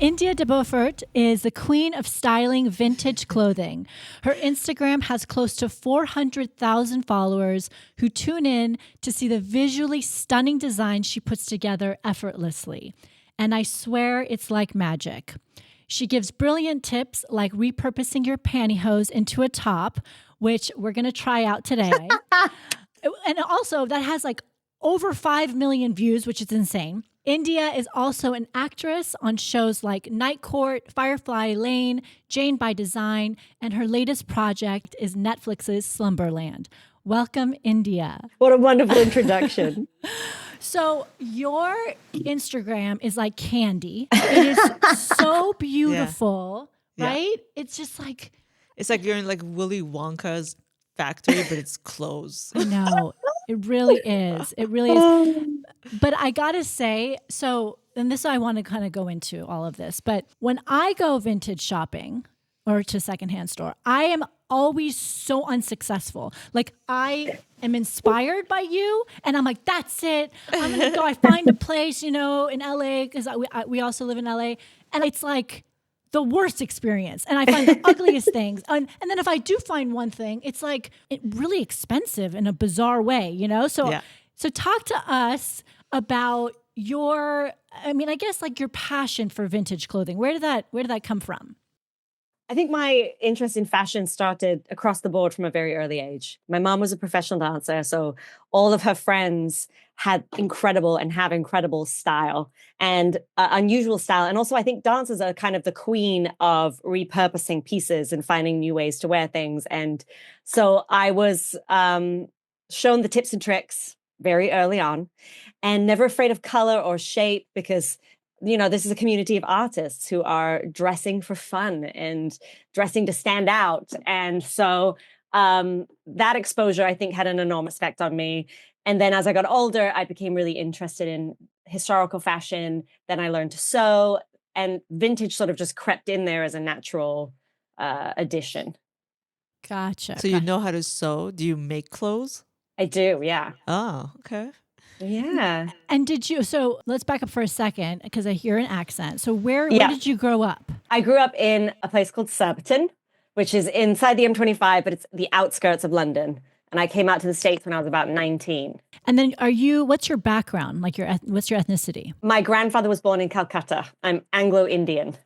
India de Beaufort is the queen of styling vintage clothing. Her Instagram has close to 400,000 followers who tune in to see the visually stunning designs she puts together effortlessly. And I swear it's like magic. She gives brilliant tips like repurposing your pantyhose into a top, which we're going to try out today. And also, that has like over 5 million views, which is insane. India is also an actress on shows like Night Court, Firefly Lane, Jane by Design, and her latest project is Netflix's Slumberland. Welcome, India. What a wonderful introduction. So your Instagram is like candy. It is so beautiful, right? It's just like... It's like you're in like Willy Wonka's factory, but it's clothes. I know. It really is. It really is. But I got to say, and this I want to kind of go into all of this, but when I go vintage shopping or to secondhand store, I am always so unsuccessful. Like I am inspired by you and I'm like, that's it. I'm going to go. I find a place, in LA because we also live in LA. And it's like the worst experience. And I find the ugliest things. And then if I do find one thing, it's like really expensive in a bizarre way, So talk to us about your passion for vintage clothing. Where did that come from? I think my interest in fashion started across the board from a very early age. My mom was a professional dancer, so all of her friends had have incredible style and unusual style. And also I think dancers are kind of the queen of repurposing pieces and finding new ways to wear things. And so I was shown the tips and tricks very early on and never afraid of color or shape because this is a community of artists who are dressing for fun and dressing to stand out. And so that exposure, I think, had an enormous effect on me. And then as I got older, I became really interested in historical fashion. Then I learned to sew, and vintage sort of just crept in there as a natural addition. Gotcha. So you know how to sew? Do you make clothes? I do, yeah. Oh, okay. Yeah. And so let's back up for a second because I hear an accent. So where did you grow up? I grew up in a place called Surbiton, which is inside the M25, but it's the outskirts of London. And I came out to the States when I was about 19. And then what's your background? Like what's your ethnicity? My grandfather was born in Calcutta. I'm Anglo-Indian.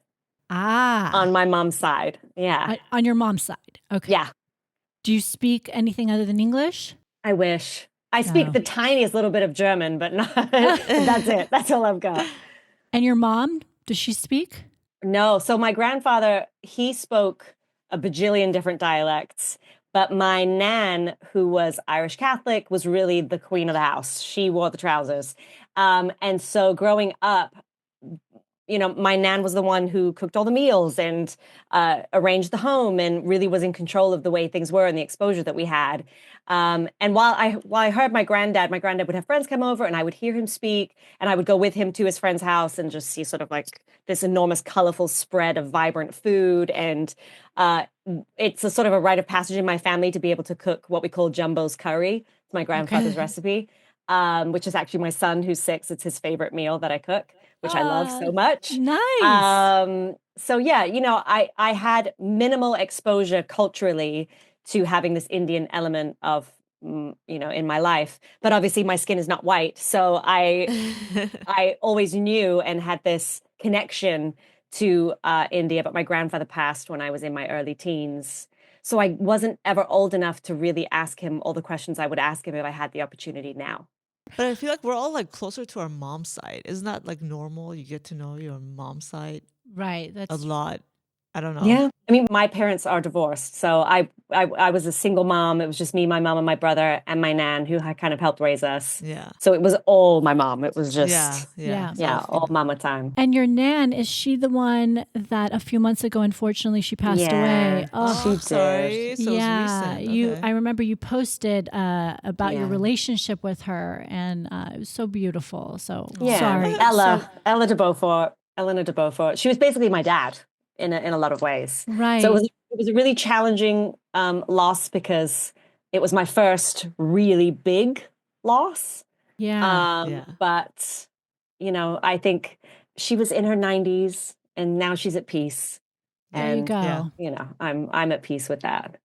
On my mom's side. Yeah. On your mom's side. Okay. Yeah. Do you speak anything other than English? I wish. I speak the tiniest little bit of German, but that's it. That's all I've got. And your mom, does she speak? No. So my grandfather, he spoke a bajillion different dialects, but my nan, who was Irish Catholic, was really the queen of the house. She wore the trousers. And so growing up, my nan was the one who cooked all the meals and arranged the home and really was in control of the way things were and the exposure that we had. And while I heard my granddad would have friends come over and I would hear him speak and I would go with him to his friend's house and just see sort of like this enormous, colorful spread of vibrant food. And it's a sort of a rite of passage in my family to be able to cook what we call Jumbo's curry. It's my grandfather's recipe, which is actually my son who's 6. It's his favorite meal that I cook, which I love so much. Nice. So yeah, I had minimal exposure culturally to having this Indian element of, in my life. But obviously my skin is not white. So I always knew and had this connection to India. But my grandfather passed when I was in my early teens. So I wasn't ever old enough to really ask him all the questions I would ask him if I had the opportunity now. But I feel like we're all like closer to our mom's side. Isn't that like normal? You get to know your mom's side right. That's a lot. I don't know. Yeah. I mean, my parents are divorced. So I was a single mom. It was just me, my mom, and my brother, and my nan who had kind of helped raise us. Yeah. So it was all my mom. It was just, all mama time. And your nan, is she the one that a few months ago, unfortunately, she passed away? Oh, she did. Sorry. So yeah. it was recent. I remember you posted about your relationship with her, and it was so beautiful. So sorry. Eleanor de Beaufort. She was basically my dad in a lot of ways. Right. So it was a really challenging loss because it was my first really big loss. Yeah. But, I think she was in her 90s and now she's at peace. There you And go. Yeah. you know, I'm at peace with that.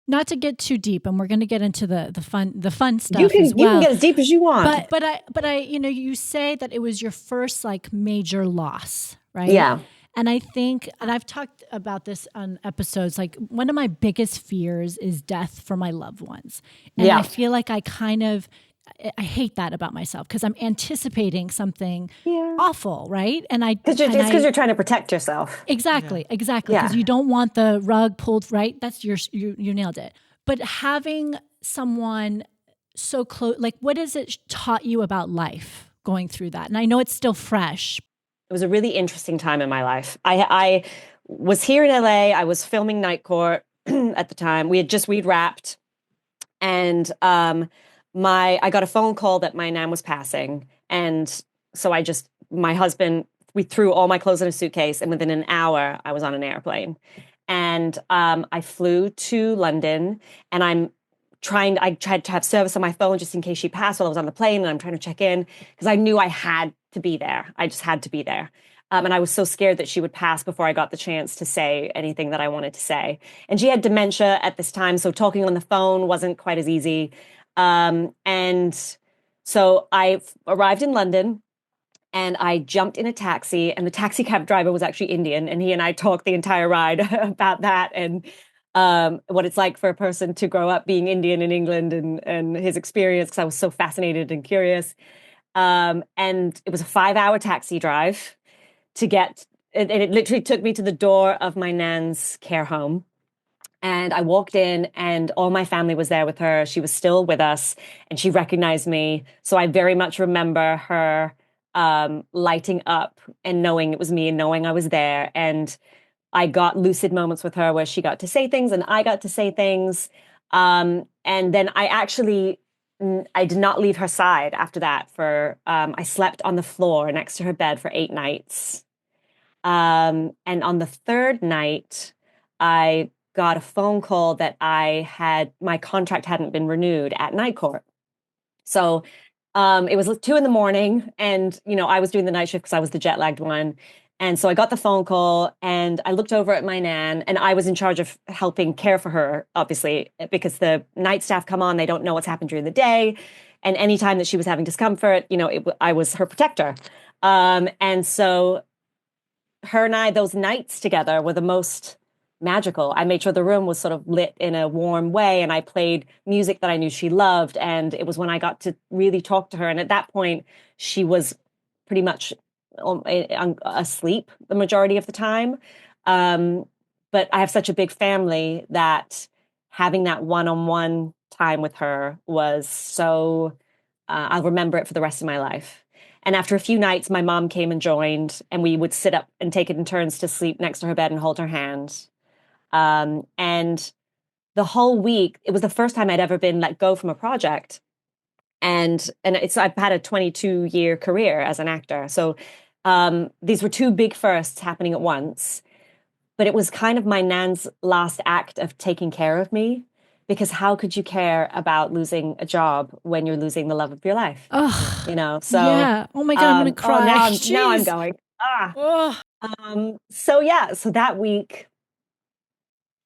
Not to get too deep, and we're going to get into the fun stuff You can as well. get as deep as you want. But I, you know, you say that it was your first like major loss, right? Yeah. And I think, and I've talked about this on episodes, like one of my biggest fears is death for my loved ones. And Yeah. I feel like I hate that about myself because I'm anticipating something awful, right? And It's because you're trying to protect yourself. Exactly. Yeah. Because you don't want the rug pulled, right? That's you nailed it. But having someone so close, like what has it taught you about life going through that? And I know it's still fresh. It was a really interesting time in my life. I was here in LA. I was filming Night Court at the time. We'd wrapped, and I got a phone call that my nan was passing, and so my husband, we threw all my clothes in a suitcase, and within an hour, I was on an airplane, and I flew to London, and I tried to have service on my phone just in case she passed while I was on the plane, and I'm trying to check in because I knew I had to be there. I just had to be there. And I was so scared that she would pass before I got the chance to say anything that I wanted to say. And she had dementia at this time, so talking on the phone wasn't quite as easy. And so I arrived in London, and I jumped in a taxi, and the taxi cab driver was actually Indian, and he and I talked the entire ride about that and what it's like for a person to grow up being Indian in England and his experience, because I was so fascinated and curious. And it was a 5-hour taxi drive to get, and it literally took me to the door of my nan's care home. And I walked in, and all my family was there with her. She was still with us, and she recognized me. So I very much remember her lighting up and knowing it was me and knowing I was there. And I got lucid moments with her where she got to say things and I got to say things. And then I did not leave her side after that I slept on the floor next to her bed for 8 nights. And on the 3rd night, I got a phone call that my contract hadn't been renewed at Night Court. So it was 2 a.m, and I was doing the night shift because I was the jet lagged one. And so I got the phone call, and I looked over at my nan, and I was in charge of helping care for her, obviously, because the night staff come on, they don't know what's happened during the day. And anytime that she was having discomfort, I was her protector. And so her and I, those nights together were the most magical. I made sure the room was sort of lit in a warm way, and I played music that I knew she loved. And it was when I got to really talk to her. And at that point, she was pretty much asleep the majority of the time. But I have such a big family that having that one-on-one time with her was so, I'll remember it for the rest of my life. And after a few nights, my mom came and joined, and we would sit up and take it in turns to sleep next to her bed and hold her hand. And the whole week, it was the first time I'd ever been let go from a project. And I've had a 22-year career as an actor. So these were 2 big firsts happening at once. But it was kind of my nan's last act of taking care of me, because how could you care about losing a job when you're losing the love of your life? Oh, So yeah. Oh my God, I'm going to cry. now I'm Jeez. going. Oh. So that week.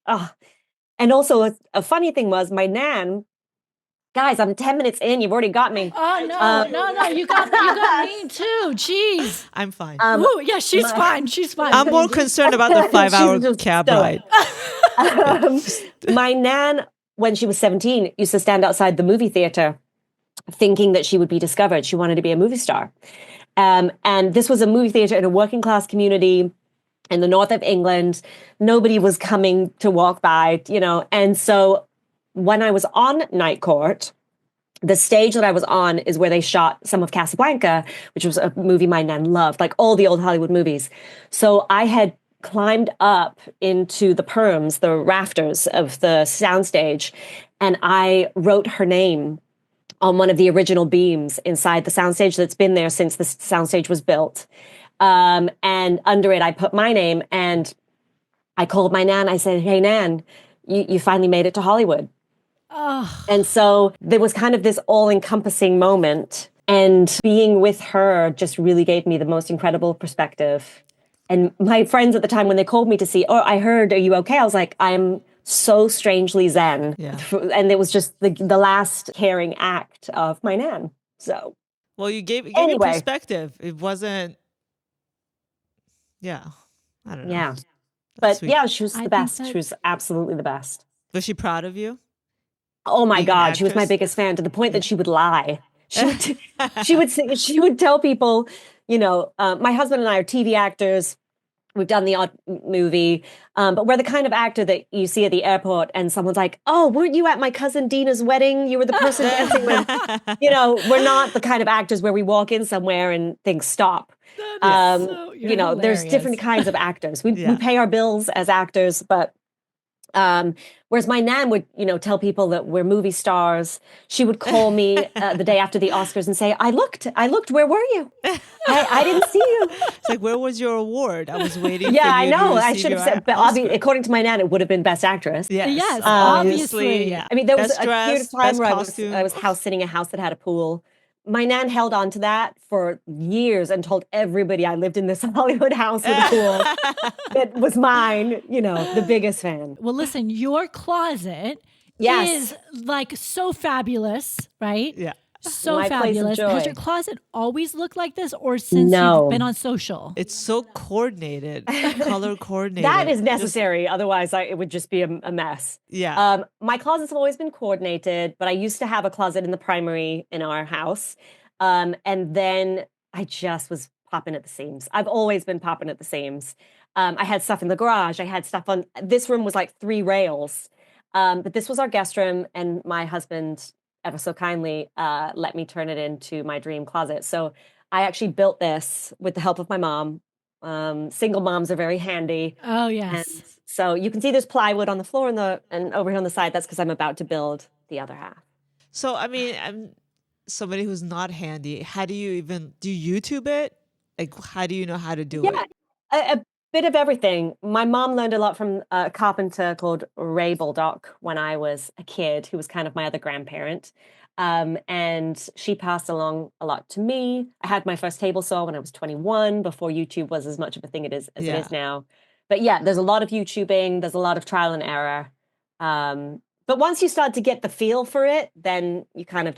And also a funny thing was my nan. Guys, I'm 10 minutes in. You've already got me. Oh no! You got me too. Jeez. I'm fine. Ooh, yeah, she's fine. She's fine. I'm more concerned about the 5-hour cab ride. My nan, when she was 17, used to stand outside the movie theater thinking that she would be discovered. She wanted to be a movie star. And this was a movie theater in a working class community in the north of England. Nobody was coming to walk by, And so when I was on Night Court, the stage that I was on is where they shot some of Casablanca, which was a movie my nan loved, like all the old Hollywood movies. So I had climbed up into the perms, the rafters of the soundstage, and I wrote her name on one of the original beams inside the soundstage that's been there since the soundstage was built. And under it, I put my name, and I called my nan. I said, "Hey, Nan, you finally made it to Hollywood." Oh. And so there was kind of this all-encompassing moment, and being with her just really gave me the most incredible perspective. And my friends at the time, when they called me to see, oh, I heard, are you okay? I was like, I'm so strangely zen. Yeah. And it was just the last caring act of my nan. So Well, you gave me anyway, perspective. It wasn't. Yeah, I don't know. yeah. That's But sweet. yeah, she was I the think best. that- She was absolutely the best. Was she proud of you? Oh my Being an God, she was my actress? biggest fan to the point that she would lie. She would tell people, my husband and I are TV actors. We've done the odd movie, but we're the kind of actor that you see at the airport and someone's like, oh, weren't you at my cousin Dina's wedding? You were the person dancing with, we're not the kind of actors where we walk in somewhere and things stop. You're There's different hilarious. kinds of actors. We Yeah. pay our bills as actors, but whereas my nan would, tell people that we're movie stars. She would call me the day after the Oscars and say, I looked, where were you? I didn't see you. It's like, where was your award? I was waiting Yeah, for I you know. to I receive should have your said, but Oscar. according to my nan, it would have been Best Actress. Yes, obviously. obviously. I mean, there was Best a period dress, of time best where costume. I was house sitting a house that had a pool. My nan held on to that for years and told everybody I lived in this Hollywood house with a pool that was mine, the biggest fan. Well, listen, your closet Yes. is like so fabulous, right? Yeah. So My place of fabulous. Has joy. your closet always looked like this or since No. you've been on social? It's so coordinated, color coordinated. That is Just- necessary. Otherwise, it would just be a mess. yeah. My closets have always been coordinated, but I used to have a closet in the primary in our house. And then I just was popping at the seams. I've always been popping at the seams. I had stuff in the garage. I had stuff on this room was like 3 rails. But this was our guest room, and my husband ever so kindly let me turn it into my dream closet. So I actually built this with the help of my mom. Single moms are very handy. Oh, And yes. so you can see there's plywood on the floor and over here on the side. That's because I'm about to build the other half. So, I mean, I'm somebody who's not handy. How do you even do you YouTube it? Like, how do you know how to do Yeah, it? a bit of everything. My mom learned a lot from a carpenter called Ray Baldock when I was a kid, who was kind of my other grandparent. And she passed along a lot to me. I had my first table saw when I was 21, before YouTube was as much of a thing as it Yeah. is now. But yeah, there's a lot of YouTubing. There's a lot of trial and error. But once you start to get the feel for it, then you kind of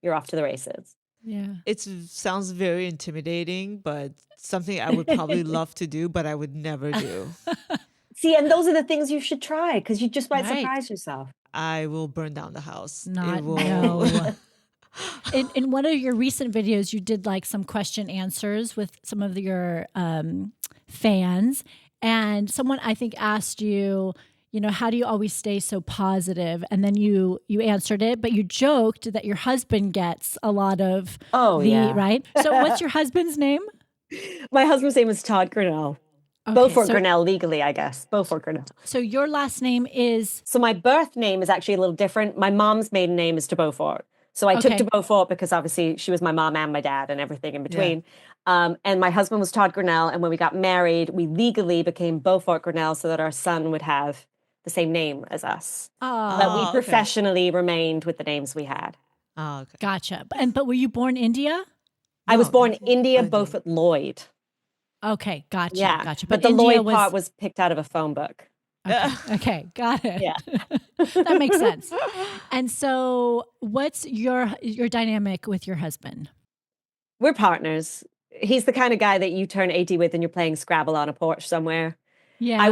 you're off to the races. Yeah. It sounds very intimidating, but something I would probably love to do, but I would never do. See, and those are the things you should try because you just might Right. surprise yourself. I will burn down the house. Not It will. no. In one of your recent videos, you did like some question answers with some of your fans, and someone I think asked you, how do you always stay so positive? And then you answered it, but you joked that your husband gets a lot of right. So what's your husband's name? My husband's name is Todd Grinnell. Okay, Beaufort so, Grinnell, legally, I guess. Beaufort Grinnell. so your last name is So my birth name is actually a little different. My mom's maiden name is de Beaufort. So I took Okay. de Beaufort because obviously she was my mom and my dad and everything in between. And my husband was Todd Grinnell. And when we got married, we legally became Beaufort Grinnell so that our son would have the same name as us. But Oh, we okay. professionally remained with the names we had. Oh, okay. Gotcha. But were you born India? I was No, born India, India. Beaufort Lloyd. Okay, gotcha. Yeah. Gotcha. But the India Lloyd part was picked out of a phone book. okay, got it. Yeah. That makes sense. And so, what's your dynamic with your husband? We're partners. He's the kind of guy that you turn 80 with and you're playing Scrabble on a porch somewhere. Yeah, I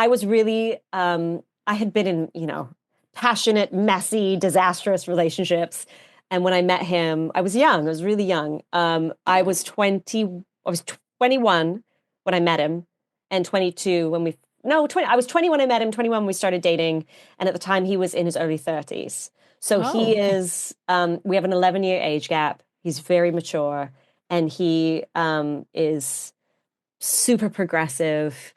was really I had been in, passionate, messy, disastrous relationships. And when I met him, I was young. I was really young. I was 21 when I met him, and 22 when we no, 20 I was 20 when I met him, 21 when we started dating, and at the time he was in his early 30s. So Oh, he okay. is we have an 11-year age gap. He's very mature, and he is super progressive.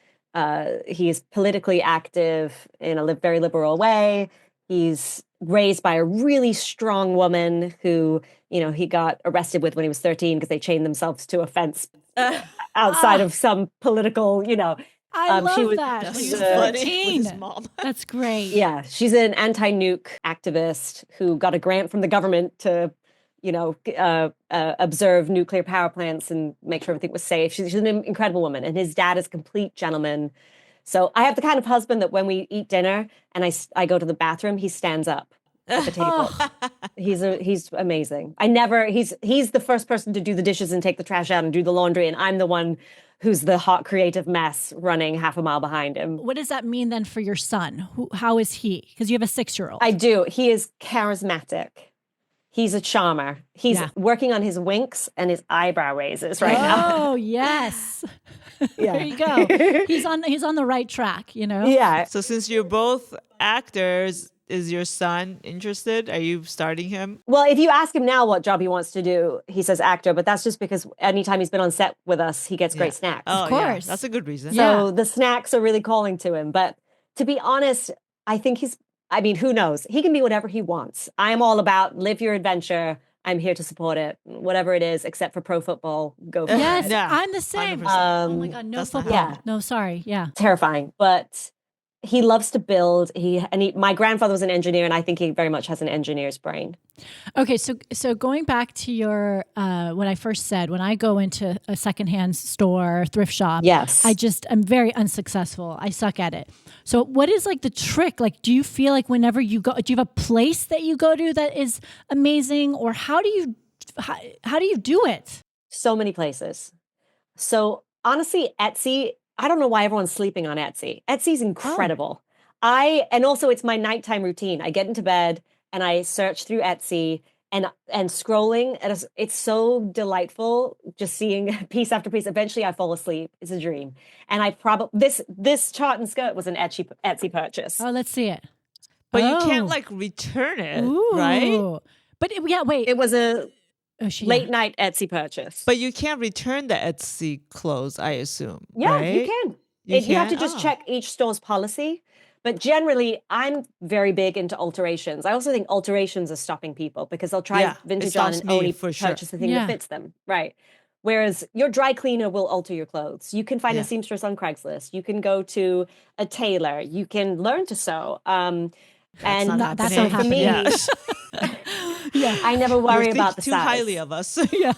He is politically active in a very liberal way. He's raised by a really strong woman who, he got arrested with when he was 13 because they chained themselves to a fence outside of some political, I she love was- that. That's When She's you're so a- funny with his 14. mom. That's great. yeah, she's an anti-nuke activist who got a grant from the government to observe nuclear power plants and make sure everything was safe. She's an incredible woman. And his dad is a complete gentleman. So I have the kind of husband that when we eat dinner and I go to the bathroom, he stands up at the table. He's amazing. He's the first person to do the dishes and take the trash out and do the laundry, and I'm the one who's the hot creative mess running half a mile behind him. What does that mean then for your son? How is he? Because you have a 6-year-old. I do. He is charismatic. He's a charmer. He's working on his winks and his eyebrow raises right now. Oh, yes. There you go. He's on the right track, Yeah. So since you're both actors, is your son interested? Are you starting him? Well, if you ask him now what job he wants to do, he says actor, but that's just because anytime he's been on set with us, he gets great snacks. Oh, Of course. Yeah. That's a good reason. So the snacks are really calling to him. But to be honest, I think who knows? He can be whatever he wants. I am all about live your adventure. I'm here to support it. Whatever it is, except for pro football, go for Yes, it. Yeah, I'm the same. 100%. Oh my God, no That's not football. happening. No, sorry. Yeah. Terrifying. But he loves to build. My grandfather was an engineer, and I think he very much has an engineer's brain. Okay, so going back to your what I first said, when I go into a secondhand store, thrift shop, Yes. I'm very unsuccessful. I suck at it. So what is like the trick? Like, do you feel like whenever you go, do you have a place that you go to that is amazing, or how do you do it? So many places. So honestly, Etsy, I don't know why everyone's sleeping on Etsy. Etsy's incredible. And also it's my nighttime routine. I get into bed and I search through Etsy and scrolling. And it's so delightful just seeing piece after piece. Eventually I fall asleep. It's a dream. And I probably, this tartan skirt was an Etsy purchase. Oh, let's see it. But you can't like return it, Ooh. right? But wait. It was a Oh, late night Etsy purchase. But you can't return the Etsy clothes, I assume. Yeah, right? you can. You have to just check each store's policy. But generally, I'm very big into alterations. I also think alterations are stopping people because they'll try vintage on and only purchase the thing that fits them. Right. Whereas your dry cleaner will alter your clothes. You can find a seamstress on Craigslist. You can go to a tailor. You can learn to sew. That's not so happening. for me, I never worry You about the think too size. highly of us. yeah.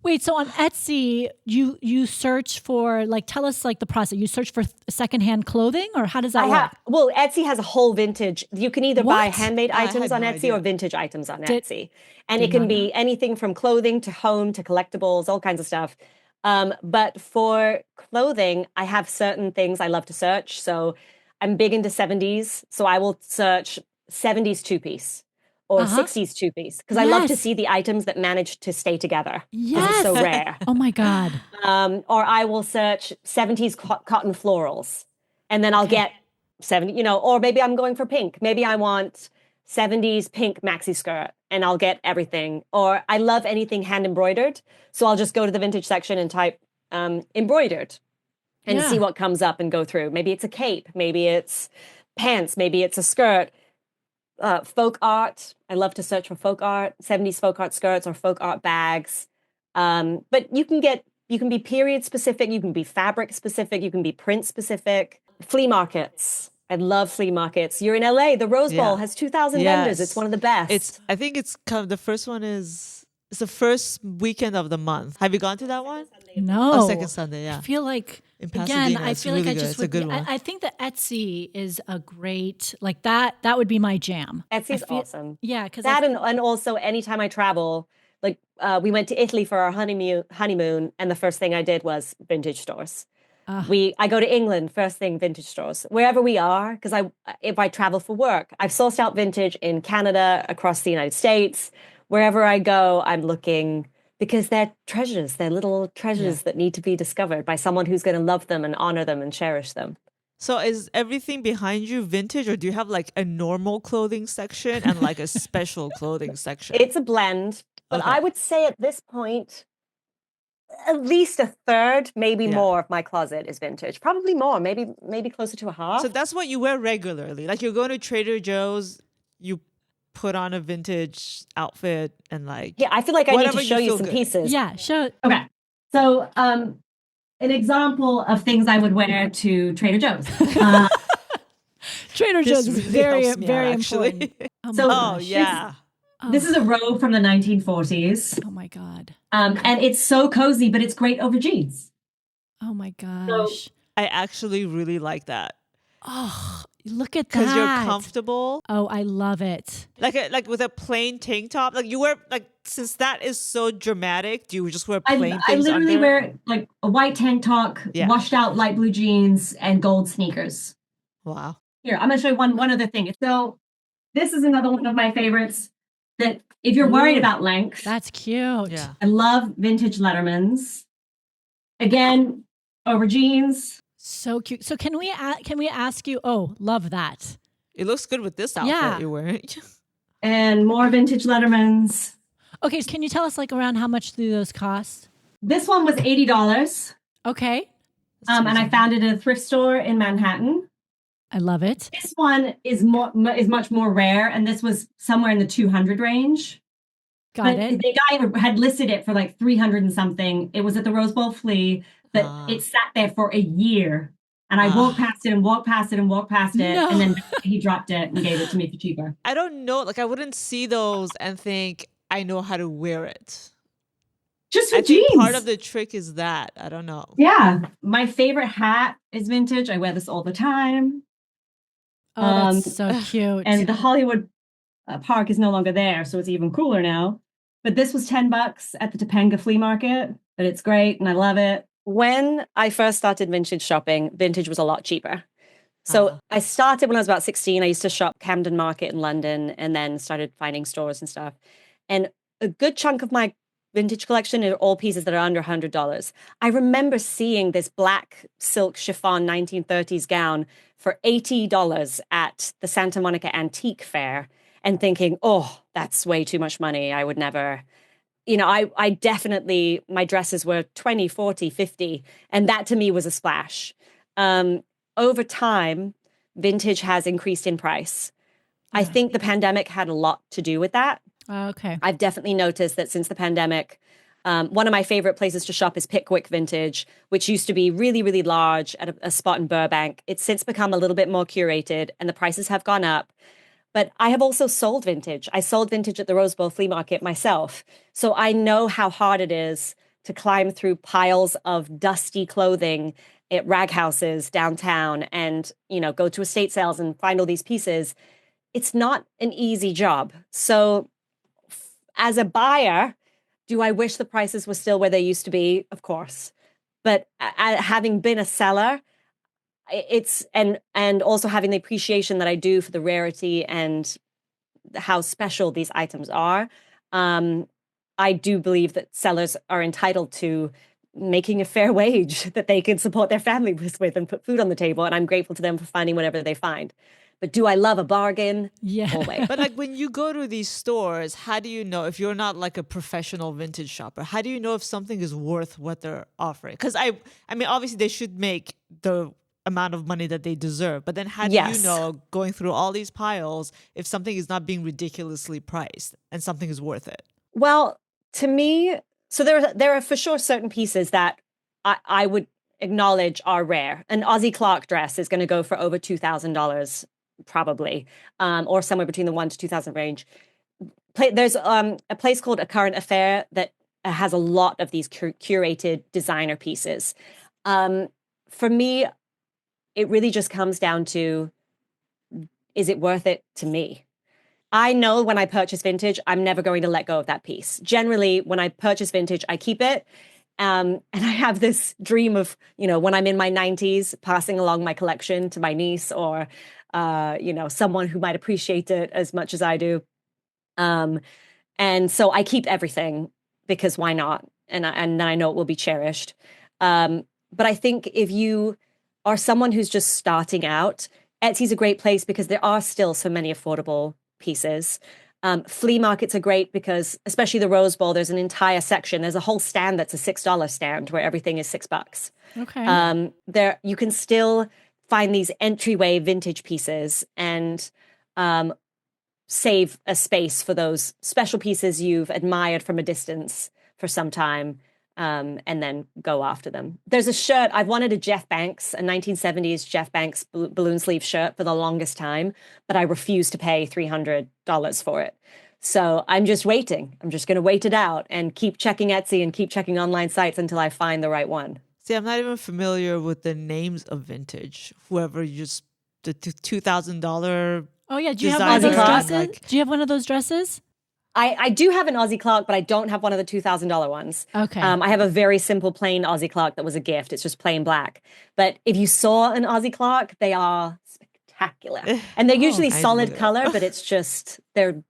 Wait, so on Etsy, you search for tell us the process. You search for secondhand clothing, or how does that work? Well, Etsy has a whole vintage. You can either buy What? handmade I items had on no Etsy idea. or vintage items on Did- Etsy. And it can be anything from clothing to home to collectibles, all kinds of stuff. But for clothing, I have certain things I love to search. So I'm big into 70s. So I will search 70s two-piece or 60s two-piece because I love to Yes. see the items that manage to stay together. 'Cause Yes. it's so rare. Oh my God. Or I will search 70s cotton florals, and then I'll get 70, or maybe I'm going for pink. Maybe I want 70s pink maxi skirt, and I'll get everything. Or I love anything hand embroidered, so I'll just go to the vintage section and type embroidered and see what comes up and go through. Maybe it's a cape, maybe it's pants, maybe it's a skirt. Folk art. I love to search for folk art, 70s folk art skirts or folk art bags. But you can be period specific, you can be fabric specific, you can be print specific. Flea markets. I love flea markets. You're in LA, the Rose Bowl has 2,000 vendors. It's one of the best. I think it's the first one it's the first weekend of the month. Have you gone to that one? No. Oh, second Sunday, yeah. I feel like In again, Pasadena, I it's feel like really I good. just It's a would. good one. I think that Etsy is a great that. That would be my jam. Etsy's awesome. Yeah, because That and also anytime I travel, we went to Italy for our honeymoon, and the first thing I did was vintage stores. I go to England, first thing vintage stores. Wherever we are, because if I travel for work, I've sourced out vintage in Canada, across the United States. Wherever I go, I'm looking because they're treasures. They're little treasures that need to be discovered by someone who's going to love them and honor them and cherish them. So is everything behind you vintage, or do you have a normal clothing section and a special clothing section? It's a blend, but Okay. I would say at this point, at least a third, maybe more of my closet is vintage. Probably more, maybe closer to a half. So that's what you wear regularly. You're going to Trader Joe's, you put on a vintage outfit and yeah, I feel like I need whatever to show you feel some good. Oh, pieces. yeah, show. Okay. So, an example of things I would wear to Trader Joe's. Trader This Joe's is really very helps me out, very actually. important. Oh, my So- Oh gosh. yeah. This is a Oh, robe from the 1940s. oh my God. And it's so cozy, but it's great over jeans. Oh my So gosh. I actually really like that Oh, look at because you're that. comfortable. Oh, I love it. Like with a plain tank top. Like you wear like since that is so dramatic, do you just wear plain I things literally under? wear like a white tank top, Yeah. washed out light blue jeans, and gold sneakers. Wow. Here, I'm gonna show you one other thing. So this is another one of my favorites that if you're worried Ooh. about length, That's cute. Yeah. I love vintage Lettermans. Again, over jeans. So cute. So can we ask you? Oh, love that. It looks good with this outfit Yeah. you're wearing. And more vintage Lettermans. Okay, can you tell us like around how much do those cost? This one was $80. Okay. And I found it at a thrift store in Manhattan. I love it. This one is much more rare, and this was somewhere in the 200 range. Got But it. the guy had listed it for like 300 and something. It was at the Rose Bowl Flea, but Ah. it sat there for a year. And I walked past it and walked past it and walked past it. No. And then he dropped it and gave it to me for cheaper. I don't know. Like I wouldn't see those and think I know how to wear it. Just for I jeans. think part of the trick is that. I don't know. Yeah. My favorite hat is vintage. I wear this all the time. Oh, that's so cute. And the Hollywood Park is no longer there, so it's even cooler now. But this was $10 at the Topanga flea market, but it's great and I love it. When I first started vintage shopping, vintage was a lot cheaper. So I started when I was about 16. I used to shop Camden Market in London and then started finding stores and stuff. And a good chunk of my vintage collection are all pieces that are under $100. I remember seeing this black silk chiffon 1930s gown for $80 at the Santa Monica Antique Fair and thinking, oh, that's way too much money. I would never, I definitely, my dresses were 20, 40, 50. And that to me was a splash. Over time, vintage has increased in price. I think the pandemic had a lot to do with that. Okay. I've definitely noticed that since the pandemic, one of my favorite places to shop is Pickwick Vintage, which used to be really, really large at a spot in Burbank. It's since become a little bit more curated and the prices have gone up. But I have also sold vintage. I sold vintage at the Rose Bowl flea market myself. So I know how hard it is to climb through piles of dusty clothing at rag houses downtown and, go to estate sales and find all these pieces. It's not an easy job. So as a buyer, do I wish the prices were still where they used to be? Of course. But having been a seller, it's and also having the appreciation that I do for the rarity and how special these items are. I do believe that sellers are entitled to making a fair wage that they can support their family with and put food on the table. And I'm grateful to them for finding whatever they find. But do I love a bargain? Yeah. Always. But like when you go to these stores, how do you know if you're not like a professional vintage shopper? How do you know if something is worth what they're offering? Because I mean, obviously they should make the amount of money that they deserve. But then how do you Yes. know going through all these piles if something is not being ridiculously priced and something is worth it? Well, to me, so there are for sure certain pieces that I would acknowledge are rare. An Ozzy Clark dress is going to go for over $2,000 probably, or somewhere between the 1 to 2,000 range. There's a place called A Current Affair that has a lot of these curated designer pieces. For me, it really just comes down to, is it worth it to me? I know when I purchase vintage, I'm never going to let go of that piece. Generally, when I purchase vintage, I keep it. And I have this dream of, when I'm in my 90s, passing along my collection to my niece or, someone who might appreciate it as much as I do. And so I keep everything because why not? And then I know it will be cherished. But I think if you are someone who's just starting out, Etsy's a great place because there are still so many affordable pieces. Flea markets are great because, especially the Rose Bowl, there's an entire section. There's a whole stand that's a $6 stand where everything is $6. Okay. There you can still find these entryway vintage pieces and save a space for those special pieces you've admired from a distance for some time. And then go after them. There's a shirt, I've wanted a Jeff Banks, a 1970s Jeff Banks balloon sleeve shirt for the longest time, but I refused to pay $300 for it. So I'm just waiting. I'm just going to wait it out and keep checking Etsy and keep checking online sites until I find the right one. See, I'm not even familiar with the names of vintage. Whoever you just the $2,000. Oh yeah, do you have one of Designer, those dresses? like- Do you have one of those dresses? I do have an Aussie Clark, but I don't have one of the $2,000 ones. Okay. I have a very simple plain Aussie Clark that was a gift. It's just plain black. But if you saw an Aussie Clark, they are spectacular. And they're usually I do solid that. color, but it's just they're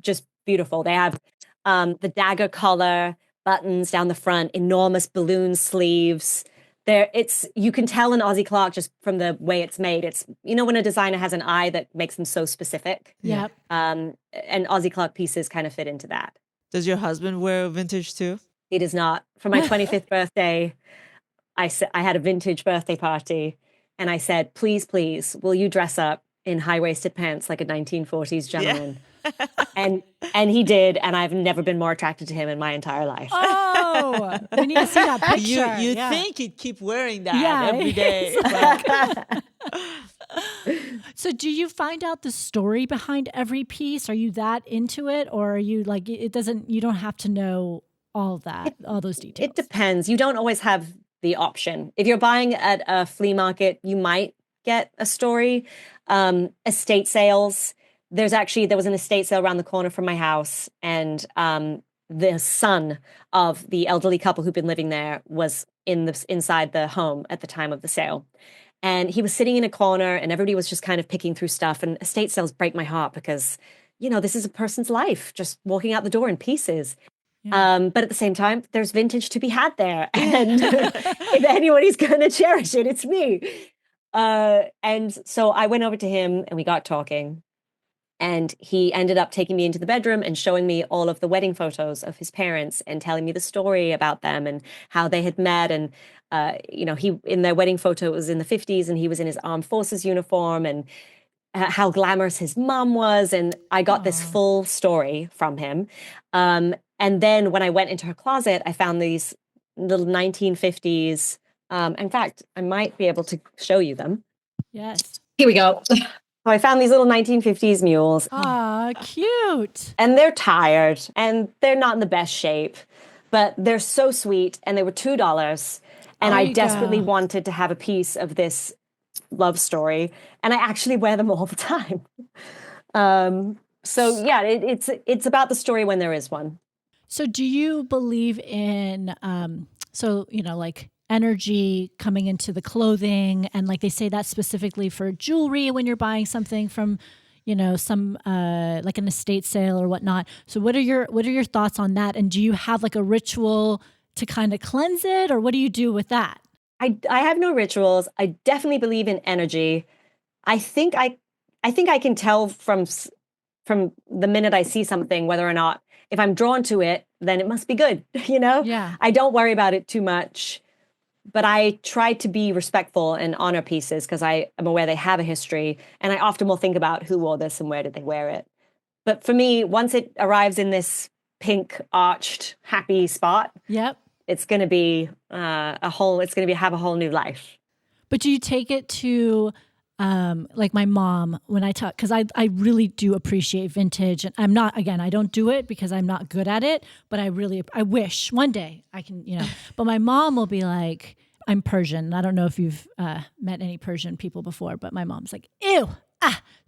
just beautiful. They have the dagger collar, buttons down the front, enormous balloon sleeves. You can tell an Aussie Clark just from the way it's made. It's when a designer has an eye that makes them so specific. Yep. And Aussie Clark pieces kind of fit into that. Does your husband wear vintage too? He does not. For my 25th birthday, I had a vintage birthday party, and I said, "Please, please, will you dress up in high-waisted pants like a 1940s gentleman?" And he did, and I've never been more attracted to him in my entire life. Oh, we need to see that picture. You'd Yeah. think he'd keep wearing that Yeah, every day. So do you find out the story behind every piece? Are you that into it, or are you like you don't have to know all those details? It depends. You don't always have the option. If you're buying at a flea market, you might get a story. Estate sales. There was an estate sale around the corner from my house, and the son of the elderly couple who'd been living there was inside the home at the time of the sale. And he was sitting in a corner, and everybody was just kind of picking through stuff. And estate sales break my heart because, this is a person's life just walking out the door in pieces. Yeah. But at the same time, there's vintage to be had there. And if anybody's going to cherish it, it's me. And so I went over to him and we got talking. And he ended up taking me into the bedroom and showing me all of the wedding photos of his parents and telling me the story about them and how they had met. And, he in their wedding photo, it was in the 50s and he was in his armed forces uniform, and how glamorous his mom was. And I got this full story from him. And then when I went into her closet, I found these little 1950s. In fact, I might be able to show you them. Yes. Here we go. So I found these little 1950s mules. Ah, cute. And they're tired and they're not in the best shape, but they're so sweet. And they were $2. And There I you desperately go. wanted to have a piece of this love story. And I actually wear them all the time. So yeah, it's about the story when there is one. So do you believe in like energy coming into the clothing, and like they say that specifically for jewelry when you're buying something from some like an estate sale or whatnot. So what are your thoughts on that? And do you have like a ritual to kind of cleanse it, or what do you do with that? I have no rituals. I definitely believe in energy. I think I can tell from the minute I see something whether or not, if I'm drawn to it, then it must be good. Yeah. I don't worry about it too much, but I try to be respectful and honor pieces because I am aware they have a history, and I often will think about who wore this and where did they wear it. But for me, once it arrives in this pink arched happy spot, Yep. it's going to be have a whole new life. But do you take it to like my mom when I talk, because I really do appreciate vintage, and I don't do it because I'm not good at it, but I wish one day I can, but my mom will be like, I'm Persian. I don't know if you've met any Persian people before, but my mom's like, ew,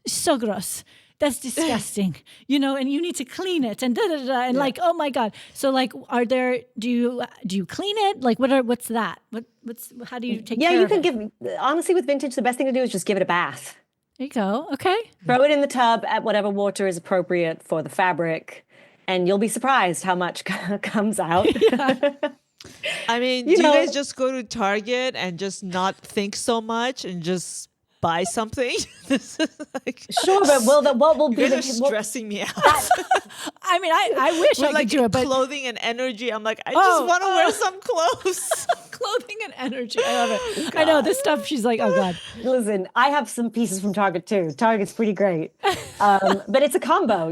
so gross. That's disgusting, and you need to clean it and da da da. And like, oh my God. So like, do you clean it? Like, what's that? How do you take care Yeah, you of can it? honestly, with vintage, the best thing to do is just give it a bath. There you go. Okay. Throw it in the tub at whatever water is appropriate for the fabric, and you'll be surprised how much comes out. I mean, do you guys just go to Target and just not think so much and just buy something? This is like, Sure, but what will you be guys are the stressing me out. I mean, I wish I With like could do it, but clothing and energy, I'm like, I Oh, just want to wear some clothes. clothing and energy. I love it. I know this stuff. She's like, oh God. Listen, I have some pieces from Target too. Target's pretty great. But it's a combo,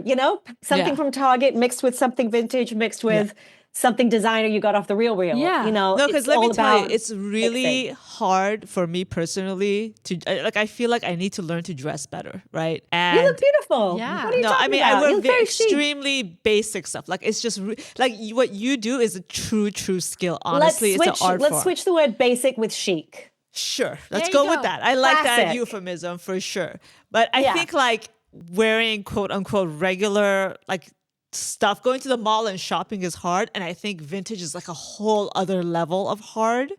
something Yeah. from Target mixed with something vintage, mixed with something designer you got off the Real. Yeah. You know, No, it's because let me all tell you, about it's really mixing. hard for me personally to like. I feel like I need to learn to dress better, right? You look And beautiful. Yeah. What are you no, I talking mean I about? wear You look very chic. extremely basic stuff. Like it's just what you do is a true skill. Honestly, it's an art Let's form. switch the word basic with chic. Sure, let's There you go with go. that. I like that Classic. euphemism for sure. But I Yeah. think like wearing quote unquote regular like stuff, going to the mall and shopping is hard. And I think vintage is like a whole other level of hard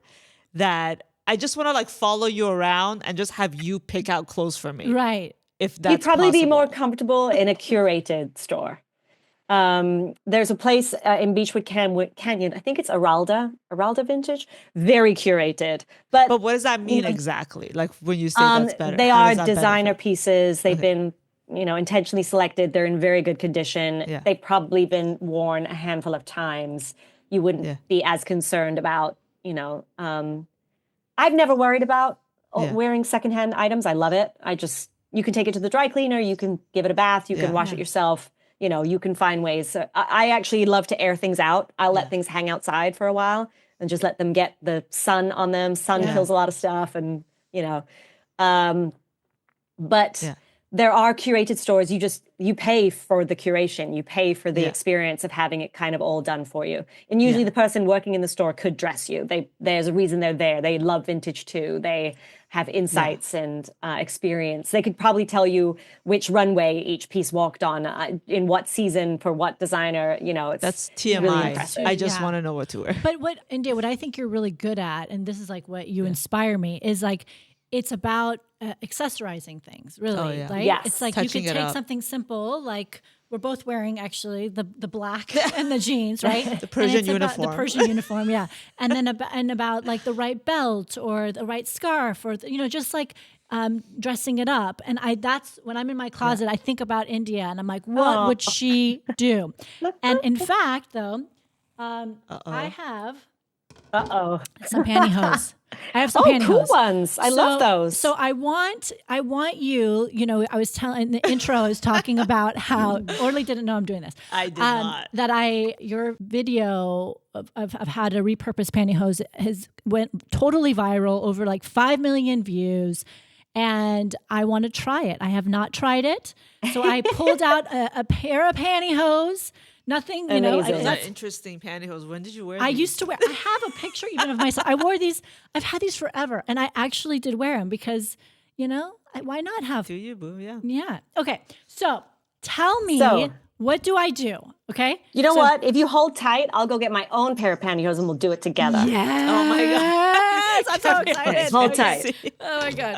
that I just want to like follow you around and just have you pick out clothes for me. Right. If that's You'd probably be more possible. comfortable in a curated store. There's a place in Beechwood Canyon. I think it's Aralda Vintage. Very curated, But what does that mean exactly? Like when you say that's better, they how are does that designer benefit? pieces. They've Okay. been, intentionally selected. They're in very good condition. Yeah. They've probably been worn a handful of times. You wouldn't Yeah. be as concerned about, I've never worried about Yeah. wearing secondhand items. I love it. You can take it to the dry cleaner. You can give it a bath. You can Yeah. wash it yourself. You can find ways. I actually love to air things out. I'll let things hang outside for a while and just let them get the sun on them. Sun Yeah. kills a lot of stuff, and but Yeah. there are curated stores. You pay for the curation. You pay for the Yeah. experience of having it kind of all done for you. And usually Yeah. the person working in the store could dress you. There's a reason they're there. They love vintage too. They have insights and experience. They could probably tell you which runway each piece walked on, in what season for what designer. It's That's really TMI. impressive. I just Yeah. want to know what to wear. But India, what I think you're really good at, and this is like what you inspire me, is like it's about accessorizing things, really. Oh, yeah. Right? Yes. It's like Touching you it could take up. something simple, like we're both wearing actually the black and the jeans, right? The Persian the uniform. Persian uniform, yeah. And then about like the right belt or the right scarf, or just like dressing it up. And that's when I'm in my closet, I think about India, and I'm like, what would she do? And in fact, though, I have Uh-oh. some pantyhose. I have some Oh, pantyhose. cool ones. I love those. So I want you, I was telling in the intro, I was talking about how Orly didn't know I'm doing this. I did not. That your video of how to repurpose pantyhose went totally viral, over like 5 million views. And I want to try it. I have not tried it. So I pulled out a pair of pantyhose. Nothing, Amazing. Those are that's interesting pantyhose. When did you wear I these? used to wear. I have a picture even of myself. I wore these. I've had these forever, and I actually did wear them because, why not have? Do you, boo? Yeah. Yeah. Okay. So tell me, So- what do I do? Okay. You know what? If you hold tight, I'll go get my own pair of pantyhose and we'll do it together. Yes. Oh my God. I'm so excited. Hold Okay. tight. Oh my god.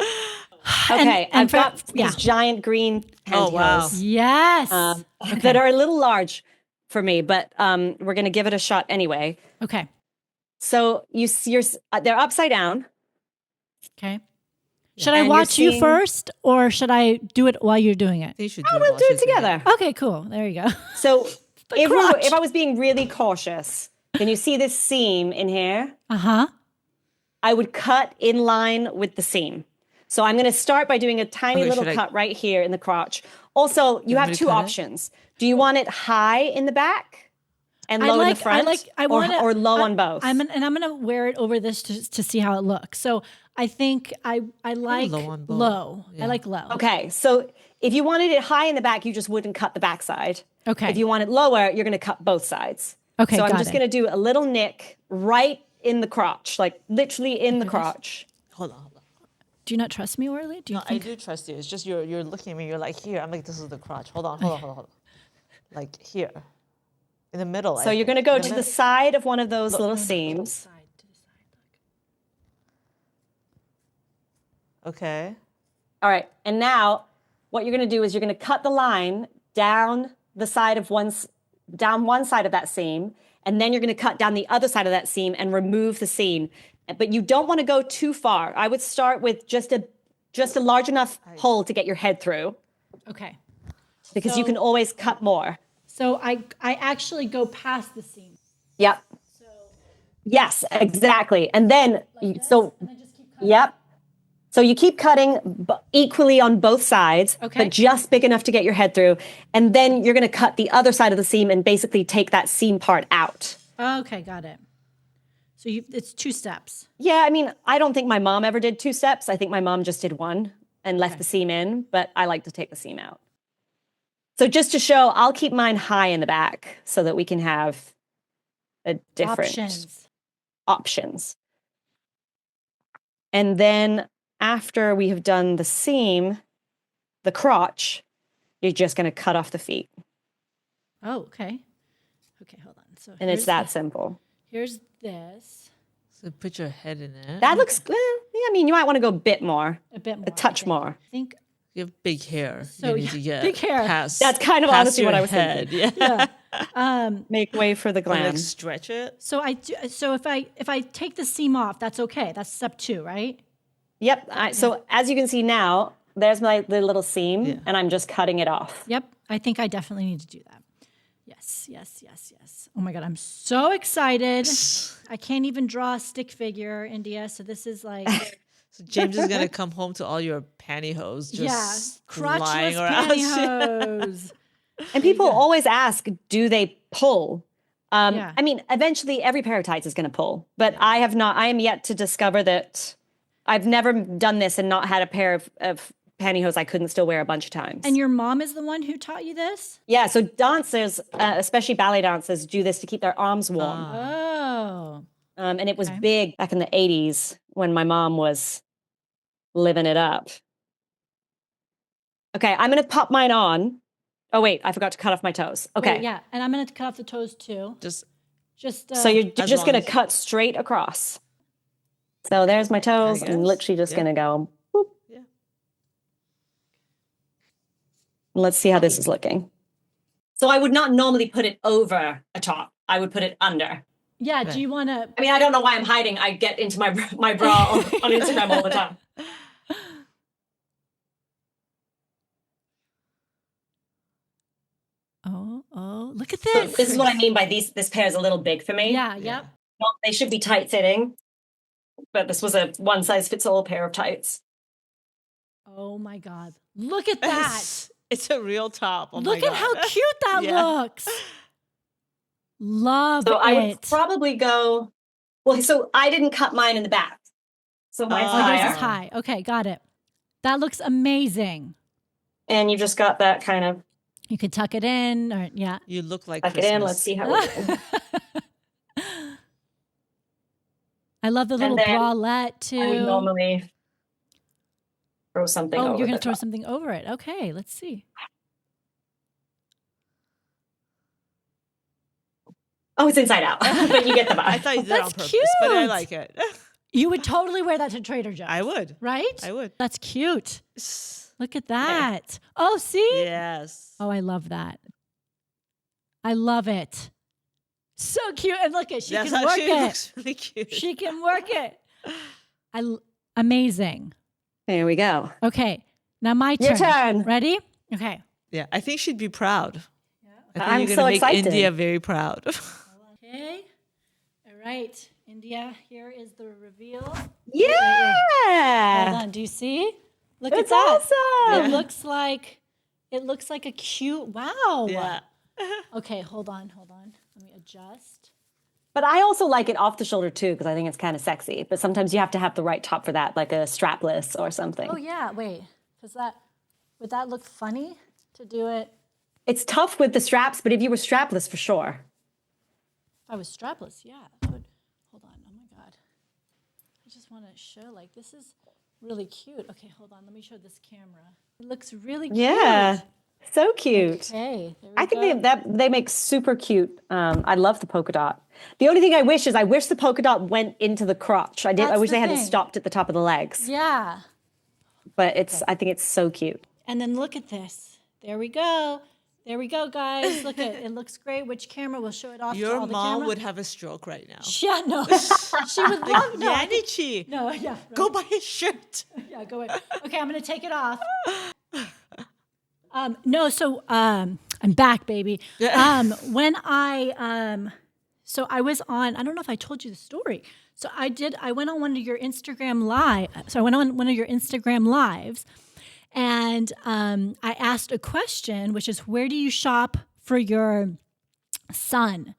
Okay, and I've got yeah. these giant green pantyhose Oh, wow. Yes. that are a little large for me, but we're going to give it a shot anyway. Okay. So they're upside down. Okay. Should I And you're watch you seeing- first, or should I do it while you're doing it? They should We'll do it together. Okay. Cool. There you go. So crotch. if I was being really cautious, can you see this seam in here? Uh huh. I would cut in line with the seam. So I'm going to start by doing a tiny Okay, little should I- cut right here in the crotch. Also, you want have me to two cut it? options. Do you want it high in the back and low in the front, or low on both? I'm gonna wear it over this to see how it looks. So I think I like low on both. low. Yeah. I like low. Okay, so if you wanted it high in the back, you just wouldn't cut the back side. Okay. If you want it lower, you're going to cut both sides. Okay, So I'm got just it. going to do a little nick right in the crotch, like literally in the crotch. Hold on. Do you not trust me, Orly? Do you I think? do trust you. It's just you're looking at me. You're like here. I'm like, this is the crotch. Hold on. Like here, in the middle. So you're going to go to the side of one of those little seams. Okay. All right, and now what you're going to do is you're going to cut the line down the side of down one side of that seam, and then you're going to cut down the other side of that seam and remove the seam. But you don't want to go too far. I would start with just a large enough hole to get your head through, Okay. because you can always cut more. So I actually go past the seam. Yep. Yes, exactly. And then yep. So you keep cutting equally on both sides, Okay. but just big enough to get your head through. And then you're going to cut the other side of the seam and basically take that seam part out. Okay, got it. So it's 2 steps. Yeah, I mean, I don't think my mom ever did 2 steps. I think my mom just did one and left the seam in, but I like to take the seam out. So just to show, I'll keep mine high in the back so that we can have a different options. And then after we have done the seam, the crotch, you're just going to cut off the feet. Oh, okay. Okay, hold on. So And it's that simple. Here's this. So put your head in it. That looks good. Yeah, I mean, you might want to go a bit more. A bit more. A touch more. I think. You have big hair. So, you need to get big hair. Past, That's kind of past honestly what your I was head. thinking. Yeah. Make way for the Or glam. like stretch it. So so if I take the seam off, that's okay. That's step 2, right? Yep. So as you can see now, there's the little seam, and I'm just cutting it off. Yep. I think I definitely need to do that. Yes, yes, yes, yes. Oh my God, I'm so excited. I can't even draw a stick figure, India. So this is like, So James is gonna come home to all your pantyhose just crotchless lying around. pantyhose. And people always ask, do they pull? Yeah. I mean, eventually every pair of tights is going to pull, but I am yet to discover that I've never done this and not had a pair of pantyhose I couldn't still wear a bunch of times. And your mom is the one who taught you this? Yeah, so dancers, especially ballet dancers, do this to keep their arms warm. Oh. And it was big back in the 80s when my mom was living it up. Okay, I'm going to pop mine on. Oh, wait, I forgot to cut off my toes. Okay. Wait, yeah, and I'm going to cut off the toes too. Just So you're As just long going to as- cut straight across. So there's my toes. I'm guess. literally just Yeah. going to go. Boop. Yeah. Let's see how this is looking. So I would not normally put it over a top. I would put it under. Yeah, do you want to? I mean, I don't know why I'm hiding. I get into my bra on Instagram all the time. Oh, look at So this. this is what I mean by this pair is a little big for me. Yeah, yep. Well, they should be tight fitting, but this was a one size fits all pair of tights. Oh my God. Look at that. It's a real top. Oh Look my at how God. cute that Yeah. looks. Love So it. I would probably go. Well, so I didn't cut mine in the back. So mine's Oh, yours higher. is high. Okay, got it. That looks amazing. And you just got that kind of You could tuck it in, or yeah. You look like tuck it Christmas. in. Let's see how we're doing. I love the And little then bralette too. I would normally throw something over Oh, you're going the to throw top. something over it. Okay, let's see. Oh, it's inside out. But you get the vibe. I thought you did it on That's purpose, but I cute. like it. You would totally wear that to Trader Joe's. I would. Right? I would. That's cute. Look at that. Oh, see? Yes. Oh, I love that. I love it. So cute. And look at she That's can work actually it. looks really cute. She can work it. Amazing. There we go. Okay. Now my turn. Your turn. Ready? Okay. Yeah, I think she'd be proud. I think I'm you're so gonna make excited. India very proud. Okay. All right. India, here is the reveal. Hold Yeah. on. Do you see? Look It's at that. awesome. It looks like a cute wow. yeah. Okay, hold on. Let me adjust. But I also like it off the shoulder too, because I think it's kind of sexy. But sometimes you have to have the right top for that, like a strapless or something. Oh yeah, wait. Would that look funny to do it It's tough with the straps, but if you were strapless, for sure. if I was strapless? Yeah. That would, hold on. Oh my God. I just want to show like this is really cute. Okay, hold on. Let me show this camera. It looks really cute. Yeah. So cute. Okay. There we I think go. they make super cute. I love the polka dot. The only thing I wish the polka dot went into the crotch. I That's wish the they hadn't thing. stopped at the top of the legs. Yeah. But I think it's so cute. And then look at this. There we go. There we go, guys. Look at it. Looks great. Which camera will show it off to Your all the mom camera? would have a stroke right now. Yeah, no. She would love no. Yanichi, No, yeah. Right. go buy a shirt. Yeah, go ahead. Okay, I'm gonna take it off. No, so I'm back, baby. When so I was on, I don't know if I told you the story. So I went on one of your Instagram lives, and I asked a question, which is, where do you shop for your son?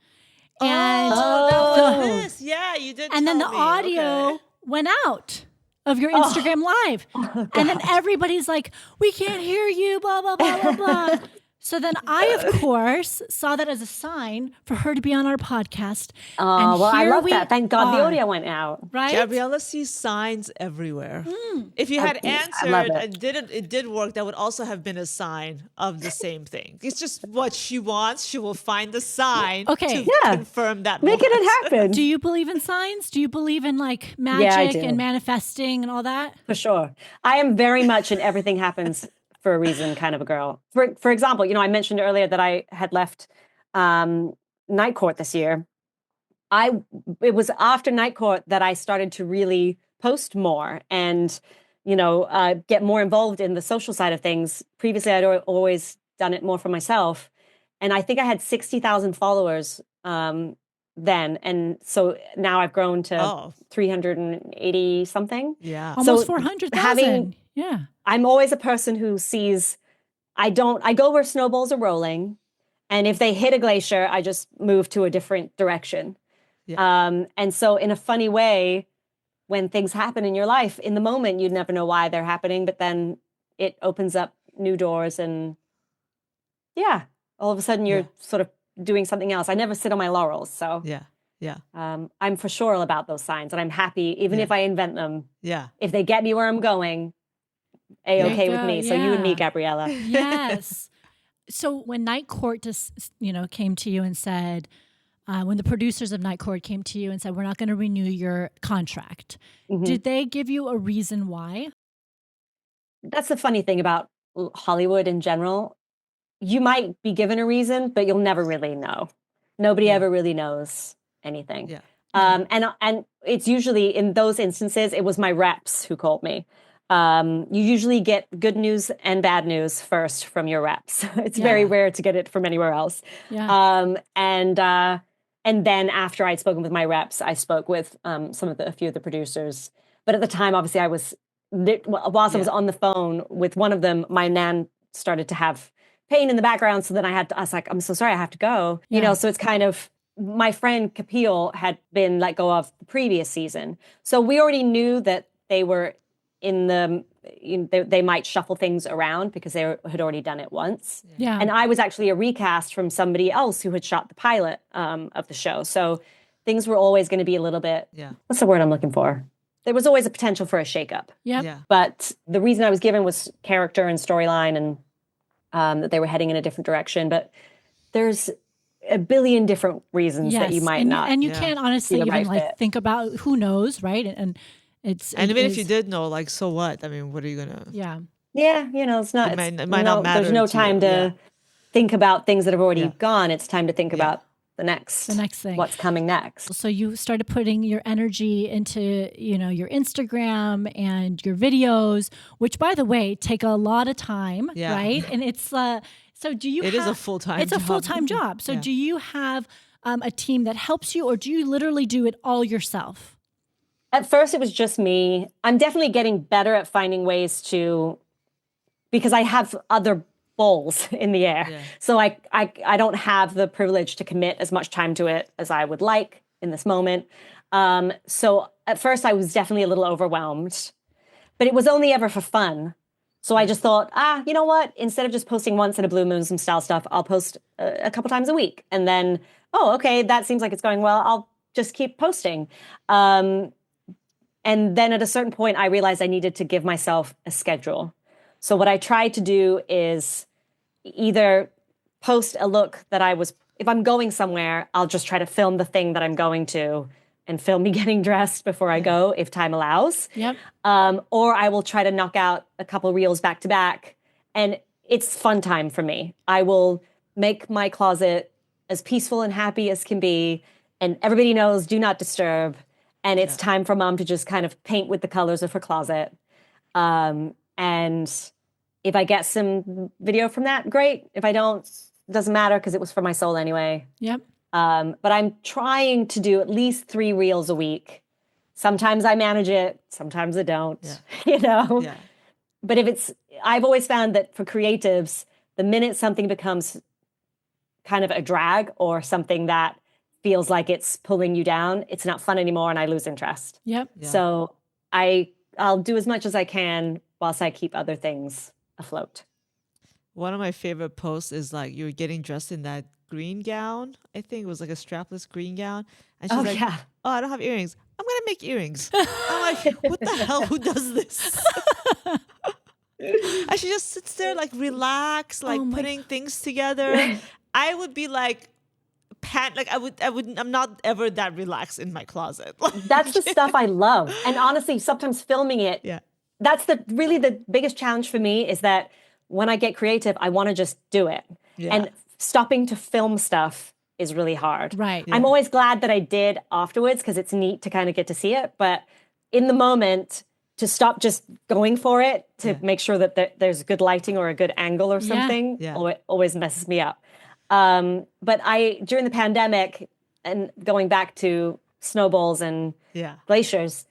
And Oh, that was Oh. this. Yeah, you did. and then the tell me. audio Okay. went out of your Instagram live. And then everybody's like, we can't hear you, blah, blah, blah, blah, blah. So then I, of course, saw that as a sign for her to be on our podcast. Oh, well, I here love we that. Thank God the are, audio went out. right? Gabriella sees signs everywhere. If you had answered love it. and it did work, that would also have been a sign of the same thing. It's just what she wants. She will find the sign Okay. to Yeah. confirm that. Making once. it happen. Do you believe in signs? Do you believe in like I magic do. and manifesting and all that? For sure. I am very much an everything happens for a reason kind of a girl. For example, I mentioned earlier that I had left Night Court this year. It was after Night Court that I started to really post more and, get more involved in the social side of things. Previously, I'd always done it more for myself. And I think I had 60,000 followers then. And so now I've grown to Oh, 380 something. yeah. Almost So 400,000. having- Yeah. I'm always a person who sees, I go where snowballs are rolling. And if they hit a glacier, I just move to a different direction. Yeah. And so in a funny way, when things happen in your life, in the moment, you'd never know why they're happening, but then it opens up new doors and yeah, all of a sudden you're Yeah. sort of doing something else. I never sit on my laurels. So Yeah. Yeah. I'm for sure about those signs and I'm happy, even Yeah. if I invent them, Yeah. if they get me where I'm going, There you A-okay with go, me. So you and me, yeah. Gabriella. Yes. So when Night Court just, came to you and said, when the producers of Night Court came to you and said, we're not going to renew your contract, Mhm. did they give you a reason why? That's the funny thing about Hollywood in general. You might be given a reason, but you'll never really know. Nobody Yeah. ever really knows anything. Yeah. And it's usually in those instances, it was my reps who called me. You usually get good news and bad news first from your reps. It's very Yeah. rare to get it from anywhere else. Yeah. And then after I'd spoken with my reps, I spoke with a few of the producers. But at the time, obviously, whilst I was Yeah. on the phone with one of them, my nan started to have pain in the background. So then I was like, I'm so sorry, I have to go. Yeah. So it's kind of, my friend Kapil had been let go of the previous season. So we already knew that they were they might shuffle things around because they had already done it once. Yeah. And I was actually a recast from somebody else who had shot the pilot of the show. So things were always going to be a little bit, Yeah. what's the word I'm looking for? There was always a potential for a shakeup. Yep. Yeah. But the reason I was given was character and storyline and that they were heading in a different direction. But there's a billion different reasons that you might and not. and you Yeah. can't honestly be the even right fit. think about who knows, right? And it's And it even if you is- did know, like, so what? I mean, what are you gonna? yeah. Yeah, it's not. It might not matter There's no to you, time to yeah. think about things that have already Yeah. gone. It's time to think Yeah. about the next thing. what's coming next. So you started putting your energy into, your Instagram and your videos, which by the way, take a lot of time, Yeah. right? And it's so do you It is have, a full-time It's a job. full-time job. So Yeah. do you have a team that helps you or do you literally do it all yourself? At first, it was just me. I'm definitely getting better at finding ways because I have other balls in the air. Yeah. So I don't have the privilege to commit as much time to it as I would like in this moment. So at first, I was definitely a little overwhelmed, but it was only ever for fun. So I just thought, you know what? Instead of just posting once in a blue moon, some style stuff, I'll post a couple times a week. And then, okay, that seems like it's going well. I'll just keep posting. And then at a certain point, I realized I needed to give myself a schedule. So what I tried to do is either post a look that if I'm going somewhere, I'll just try to film the thing that I'm going to and film me getting dressed before I go, if time allows. Yep. Or I will try to knock out a couple reels back to back. And it's fun time for me. I will make my closet as peaceful and happy as can be. And everybody knows, do not disturb. And it's time for mom to just kind of paint with the colors of her closet. And if I get some video from that, great. If I don't, it doesn't matter because it was for my soul anyway. Yep. But I'm trying to do at least 3 reels a week. Sometimes I manage it, sometimes I don't, Yeah. But I've always found that for creatives, the minute something becomes kind of a drag or something that feels like it's pulling you down, it's not fun anymore and I lose interest. Yep. Yeah. So I'll do as much as I can whilst I keep other things afloat. One of my favorite posts is like you were getting dressed in that green gown. I think it was like a strapless green gown. And she's Oh, like, yeah. oh, I don't have earrings. I'm going to make earrings. I'm like, what the hell? Who does this? And she just sits there like relaxed, like Oh my putting things together. I would be like, I'm not ever that relaxed in my closet. That's the stuff I love. And honestly, sometimes filming it, Yeah. that's really the biggest challenge for me is that when I get creative, I want to just do it. Yeah. And stopping to film stuff is really hard. Right. I'm always glad that I did afterwards because it's neat to kind of get to see it. But in the moment, to stop just going for it, to make sure that there's good lighting or a good angle or something, always messes me up. But during the pandemic and going back to snowballs and glaciers,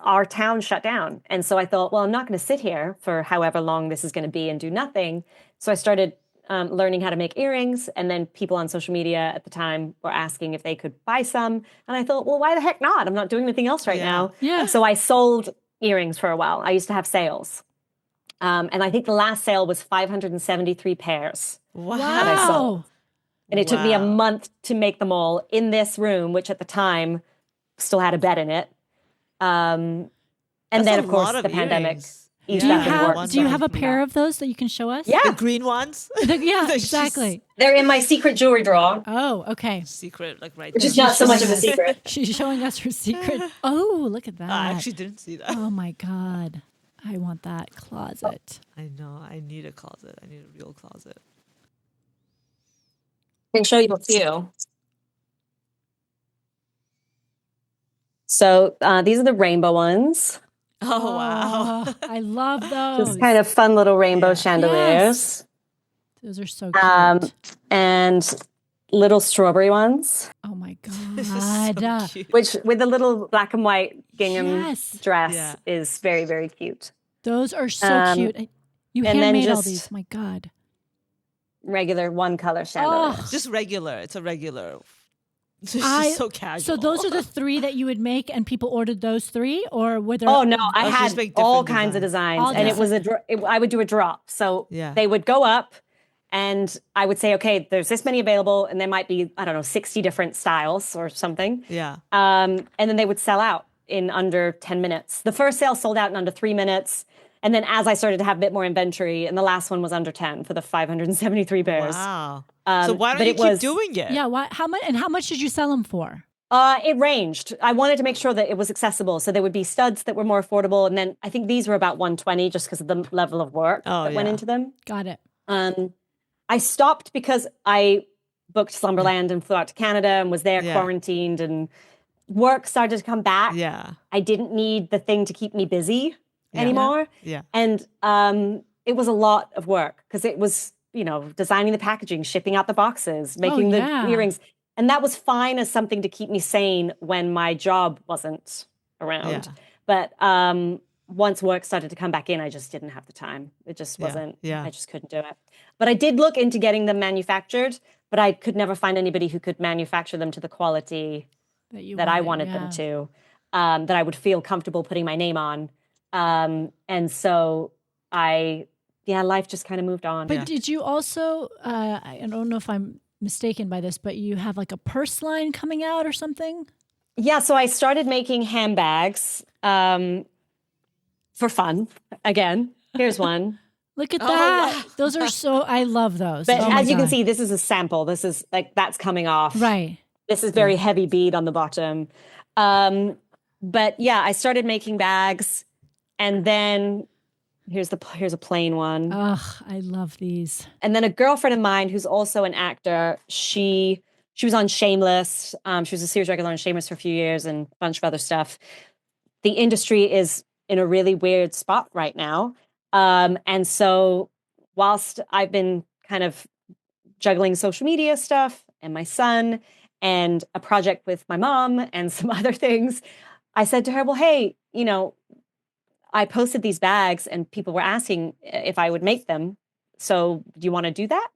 our town shut down. And so I thought, well, I'm not going to sit here for however long this is going to be and do nothing. So I started learning how to make earrings. And then people on social media at the time were asking if they could buy some. And I thought, well, why the heck not? I'm not doing anything else right now. Yeah. So I sold earrings for a while. I used to have sales. And I think the last sale was 573 pairs. Wow. That I sold. Wow. And it took me a month to make them all in this room, which at the time still had a bed in it. And That's then, a of course, lot of the pandemic. earrings. eased Do you up and worked. have, do you have a pair of those that you can show us? Yeah, The green ones? Yeah, They're just exactly. they're in my secret jewelry drawer, Oh, okay. Secret, like right which there. is not so much of a Yes. secret. She's showing us her secret. Oh, look at that. I actually didn't see that. Oh my God. I want that closet. I know. I need a closet. I need a real closet. I can show you a few. So these are the rainbow ones. Oh, wow. Oh, I love those. Just kind of fun little rainbow chandeliers. Those are so cute. And little strawberry ones, Oh my This is so God. cute. which with the little black and white gingham Yes. dress Yeah. is very, very cute. Those are so Um, cute. You and then handmade all just- these. My God. Regular one color chandeliers. Oh, Just regular. It's a regular. It's just I- so casual. so those are the three that you would make, and people ordered those three, or were there? Oh no, I Oh, so had just make all different kinds of designs, All and it was I would do a drop. So Yeah. they would go up, and I would say, okay, there's this many available, and there might be 60 different styles or something. Yeah. And then they would sell out in under 10 minutes. The first sale sold out in under 3 minutes, and then as I started to have a bit more inventory, and the last one was under 10 for the 573 pairs. Wow. So why but don't you it keep was- doing it? Yeah. Why? How much? And how much did you sell them for? It ranged. I wanted to make sure that it was accessible. So there would be studs that were more affordable. And then I think these were about 120 just because of the level of work that went yeah. into them. Got it. I stopped because I booked Slumberland and flew out to Canada and was there Yeah. quarantined, and work started to come back. Yeah. I didn't need the thing to keep me busy Yeah. anymore. Yeah. And it was a lot of work because it was, designing the packaging, shipping out the boxes, making the yeah. earrings. And that was fine as something to keep me sane when my job wasn't around. Yeah. But once work started to come back in, I just didn't have the time. It just wasn't, Yeah. I just couldn't do it. But I did look into getting them manufactured, but I could never find anybody who could manufacture them to the quality that I wanted them to, that I would feel comfortable putting my name on. And so life just kind of moved on. But did you also? I don't know if I'm mistaken by this, but you have like a purse line coming out or something. Yeah, so I started making handbags for fun. Again, here's one. Look at Oh, that. wow. Those are so. I love those. But Oh my as you can God. see, this is a sample. This is that's coming off. right. This is very heavy bead on the bottom. But yeah, I started making bags, and then here's a plain one. Ugh, I love these. And then a girlfriend of mine who's also an actor, she was on Shameless. She was a series regular on Shameless for a few years and a bunch of other stuff. The industry is in a really weird spot right now. And so whilst I've been kind of juggling social media stuff and my son and a project with my mom and some other things, I said to her, well, hey, I posted these bags and people were asking if I would make them. So do you want to do that?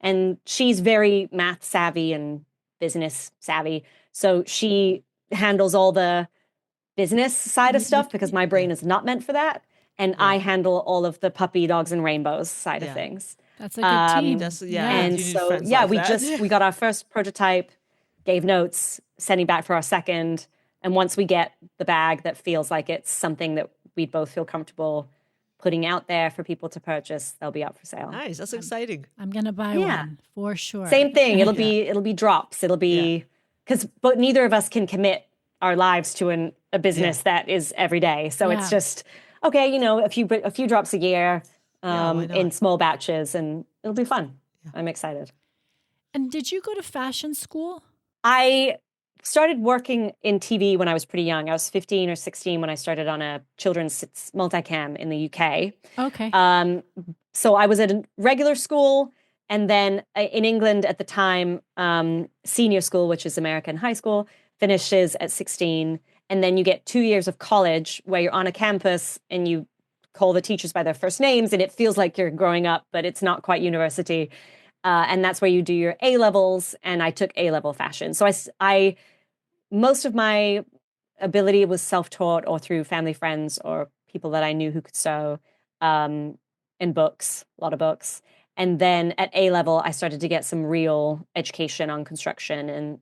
And she's very math savvy and business savvy. So she handles all the business side of stuff because my brain is not meant for that. And I handle all of the puppy dogs and rainbows side of things. That's a good team. That's And you need so, friends yeah, like we that. we got our first prototype, gave notes, sending back for our second. And once we get the bag that feels like it's something that we both feel comfortable putting out there for people to purchase, they'll be up for sale. Nice. That's exciting. I'm gonna buy one for sure. Same thing. It'll be drops. It'll be but neither of us can commit our lives to a business that is every day. So it's just okay, you know, a few drops a year in small batches, and it'll be fun. I'm excited. And did you go to fashion school? I started working in TV when I was pretty young. I was 15 or 16 when I started on a children's multicam in the UK. Okay. So I was at a regular school, and then in England at the time, senior school, which is American high school, finishes at 16. And then you get 2 years of college where you're on a campus and you call the teachers by their first names, and it feels like you're growing up, but it's not quite university. And that's where you do your A levels. And I took A level fashion. So I most of my ability was self-taught or through family friends or people that I knew who could sew, in books, a lot of books. And then at A level, I started to get some real education on construction and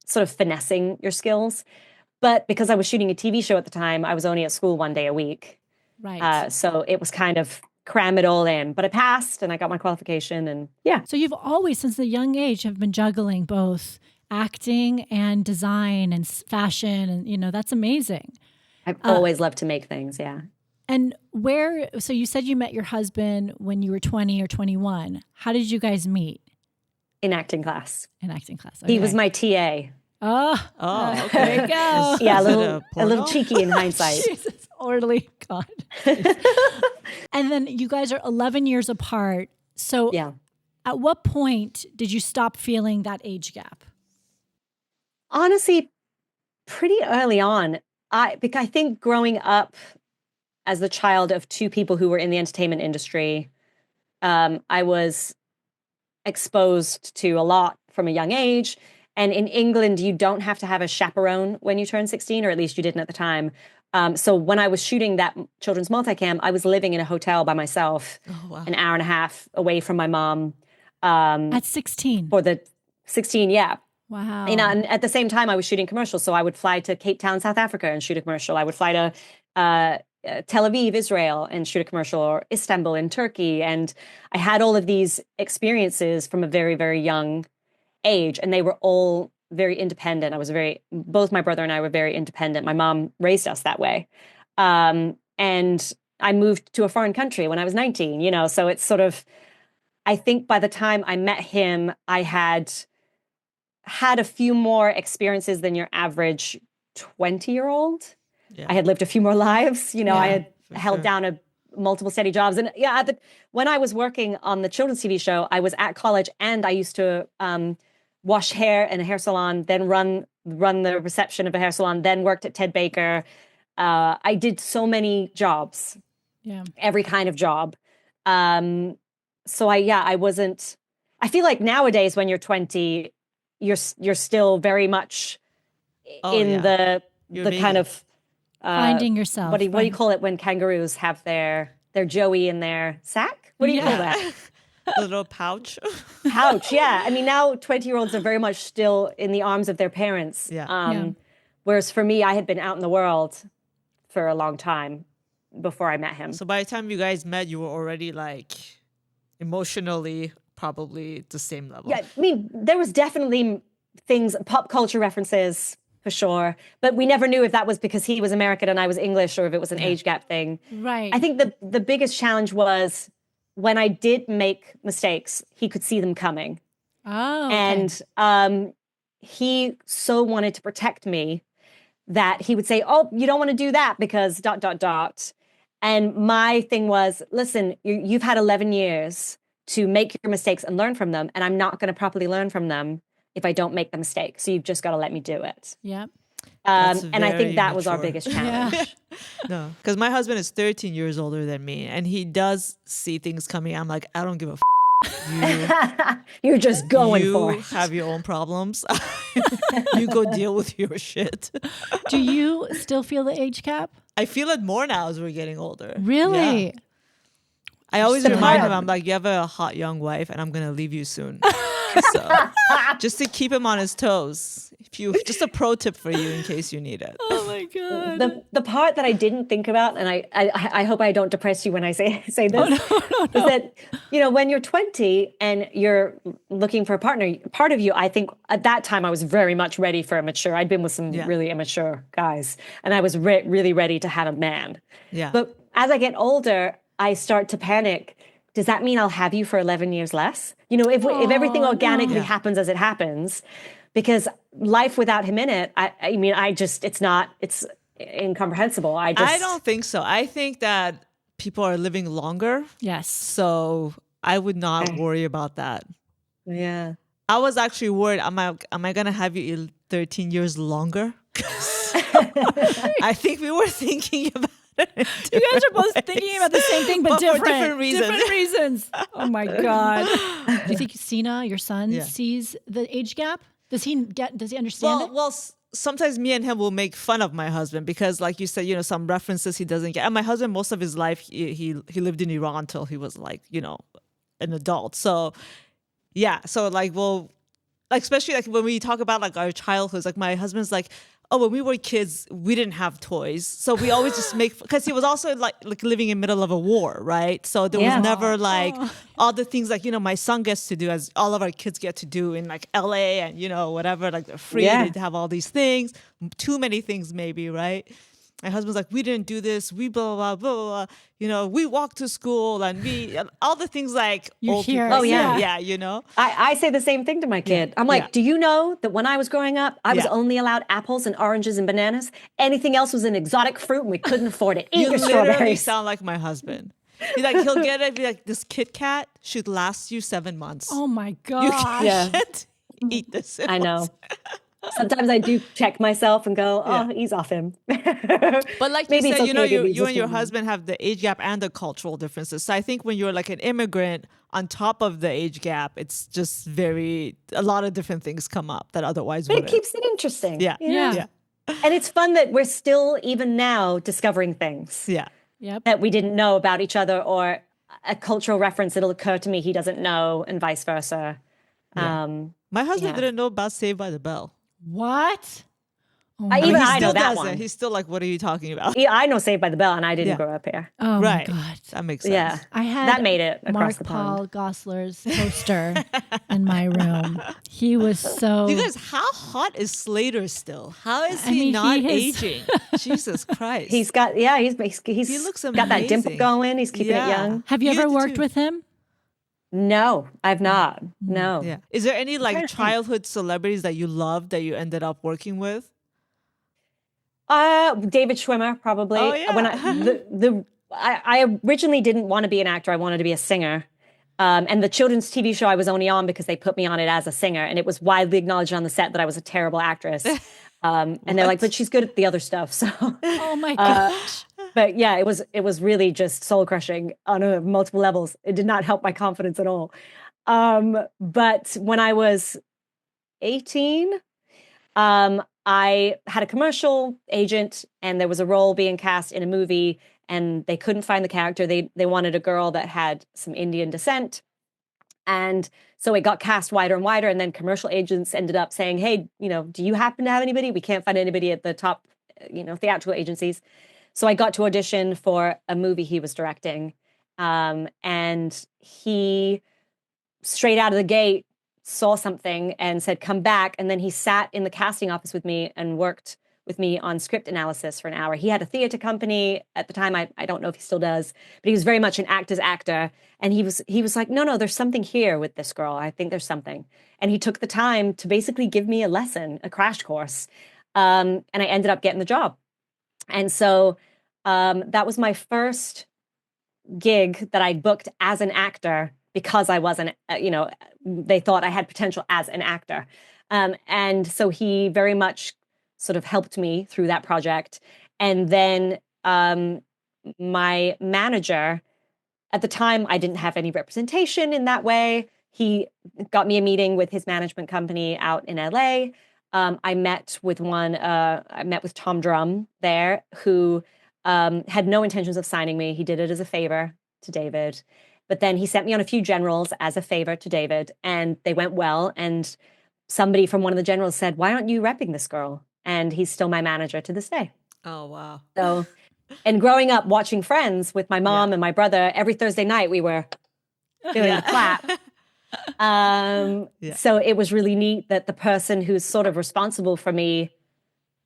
sort of finessing your skills. But because I was shooting a TV show at the time, I was only at school 1 day a week. Right. So it was kind of cram it all in. But I passed and I got my qualification, and So you've always, since a young age, have been juggling both acting and design and fashion, and you know that's amazing. I've always loved to make things. Yeah. And so you said you met your husband when you were 20 or 21. How did you guys meet? In acting class. In acting class. He Okay. was my TA. Oh, Oh, there you go. Yeah, Is it a porno? little cheeky in hindsight. Jesus, orderly God. And then you guys are 11 years apart. So Yeah. at what point did you stop feeling that age Honestly, pretty early on. Because I think growing up as the child of two people who were in the entertainment industry, I was exposed to a lot from a young age. And in England, you don't have to have a chaperone when you turn 16, or at least you didn't at the time. So when I was shooting that children's multicam, I was living in a hotel by myself, an hour and a half away from my mom. At 16? For the 16, yeah. Wow. You know, and at the same time, I was shooting commercials. So I would fly to Cape Town, South Africa, and shoot a commercial. I would fly to Tel Aviv, Israel, and shoot a commercial, or Istanbul in Turkey. And I had all of these experiences from a very, very young age, and they were all very independent. Both my brother and I were very independent. My mom raised us that way. And I moved to a foreign country when I was 19, you know, so it's sort of, I think by the time I met him, I had a few more experiences than your average 20-year-old. Yeah. I had lived a few more lives, you know, I had for held sure. down multiple steady jobs. And yeah, when I was working on the children's TV show, I was at college, and I used to wash hair in a hair salon, then run the reception of a hair salon, then worked at Ted Baker. I did so many jobs, every kind of job. So I wasn't. I feel like nowadays when you're 20, you're still very much in the kind of finding yourself. What do you call it when kangaroos have their Joey in their sack? What do you call that? A little pouch. Pouch, yeah. I mean, now 20-year-olds are very much still in the arms of their parents. Whereas for me, I had been out in the world for a long time before I met him. So by the time you guys met, you were already like emotionally probably the same level. Yeah, I mean, there was definitely things, pop culture references for sure, but we never knew if that was because he was American and I was English, or if it was an age gap thing. Right. I think the biggest challenge was when I did make mistakes, he could see them coming. Oh. Okay. And he so wanted to protect me that he would say, "Oh, you don't want to do that because ... And my thing was, listen, you've had 11 years to make your mistakes and learn from them, and I'm not going to properly learn from them if I don't make the mistake. So you've just got to let me do it." Yeah. And I think very that was our mature. biggest challenge. No, because my husband is 13 years older than me, and he does see things coming. I'm like, I don't give a You You're just going for you it. have your own problems. You go deal with your shit. Do you still feel the age cap? I feel it more now as we're getting older. Really? Yeah. I always The remind part- him, I'm like, you have a hot young wife and I'm going to leave you soon. So just to keep him on his toes. Just a pro tip for you in case you need it. Oh my god. The part that I didn't think about, and I hope I don't depress you when I say this, no. is that when you're 20 and you're looking for a partner, part of you, I think at that time I was very much ready for a mature. I'd been with some really immature guys, and I was really ready to have a man. Yeah. But as I get older, I start to panic. Does that mean I'll have you for 11 years less? If everything organically happens as it happens, because life without him in it, it's incomprehensible. I don't think so. I think that people are living longer. Yes. So I would not worry about that. Yeah. I was actually worried, am I going to have you 13 years longer? I think we were thinking about it. You guys are both thinking about the same thing, but for different. different reasons. Different reasons. Oh my god. Do you think Sina, your son, sees the age gap? Does he understand it? Well, sometimes me and him will make fun of my husband because, like you said, some references he doesn't get. And my husband, most of his life, he lived in Iran until he was like, an adult. So, yeah. So like, especially like when we talk about like our childhoods, like my husband's like, oh, when we were kids, we didn't have toys. So we always just because he was also like living in the middle of a war, right? So there was never like all the things like, my son gets to do as all of our kids get to do in like LA and, whatever, like they're free to have all these things, too many things maybe, right? My husband's like, we didn't do this, we blah, blah, blah, blah, blah. We walked to school and all the things like old hear. people Oh, say. yeah. I say the same thing to my kid. I'm like, do you know that when I was growing up, I was only allowed apples and oranges and bananas? Anything else was an exotic fruit and we couldn't afford it. Eat You your literally strawberries. sound like my husband. He'll get it, be like, this Kit Kat should last you 7 months. Oh my You god. can't eat this. I know. Sometimes I do check myself and go, ease off him. But like Maybe you it's said, okay to be you and your just- husband have the age gap and the cultural differences. So I think when you're like an immigrant on top of the age gap, it's just a lot of different things come up that otherwise But it wouldn't. keeps it interesting. Yeah. Yeah. And it's fun that we're still, even now, discovering things Yeah. Yep. that we didn't know about each other, or a cultural reference that'll occur to me he doesn't know, and vice versa. My husband didn't know about Saved by the Bell. What? Oh I my even He I know still that doesn't. one. He's still like, what are you talking about? I know Saved by the Bell, and I didn't Yeah. grow up here. Oh Right. my god. That makes sense. Yeah. I had That made it across Mark the Paul pond. Gosselaar's poster in my room. He was so You guys, how hot is Slater still? How is I he mean, not he is- aging? Jesus Christ. He's got He looks got that dimple amazing. going. He's keeping it young. Have you You ever do worked too. with him? No, I've not. No. Yeah. Is there any like trying to think. childhood celebrities that you loved that you ended up working with? David Schwimmer, probably. Oh, yeah. When I originally didn't want to be an actor. I wanted to be a singer. And the children's TV show I was only on because they put me on it as a singer, and it was widely acknowledged on the set that I was a terrible actress. And they're like, but she's good at the other stuff. So, Oh my gosh. but yeah, it was really just soul crushing on multiple levels. It did not help my confidence at all. But when I was 18, I had a commercial agent, and there was a role being cast in a movie, and they couldn't find the character. They wanted a girl that had some Indian descent. And so it got cast wider and wider. And then commercial agents ended up saying, hey, do you happen to have anybody? We can't find anybody at the top, theatrical agencies. So I got to audition for a movie he was directing. And he, straight out of the gate, saw something and said, come back. And then he sat in the casting office with me and worked with me on script analysis for an hour. He had a theater company at the time. I don't know if he still does, but he was very much an actor's actor. And he was like, no, there's something here with this girl. I think there's something. And he took the time to basically give me a lesson, a crash course. And I ended up getting the job. And so that was my first gig that I booked as an actor, because I wasn't, they thought I had potential as an actor. And so he very much sort of helped me through that project. And then my manager at the time, I didn't have any representation in that way. He got me a meeting with his management company out in LA. I met with Tom Drum there, who had no intentions of signing me. He did it as a favor to David. But then he sent me on a few generals as a favor to David, and they went well. And somebody from one of the generals said, "Why aren't you repping this girl?" And he's still my manager to this day. Oh, wow. So, and growing up watching Friends with my mom Yeah. and my brother, every Thursday night we were doing a clap. Yeah. So it was really neat that the person who's sort of responsible for me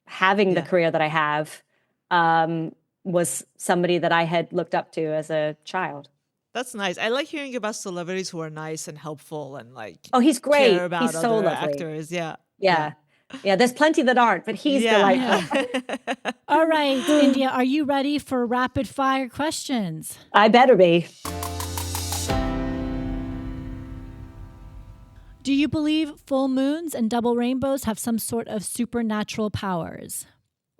having the Yeah. career that I have was somebody that I had looked up to as a child. That's nice. I like hearing about celebrities who are nice and helpful and like Oh, he's great. care about He's so other lovely. actors. Yeah. Yeah. Yeah, there's plenty that aren't, but he's delightful. Yeah. All right, India, are you ready for rapid fire questions? I better be. Do you believe full moons and double rainbows have some sort of supernatural powers?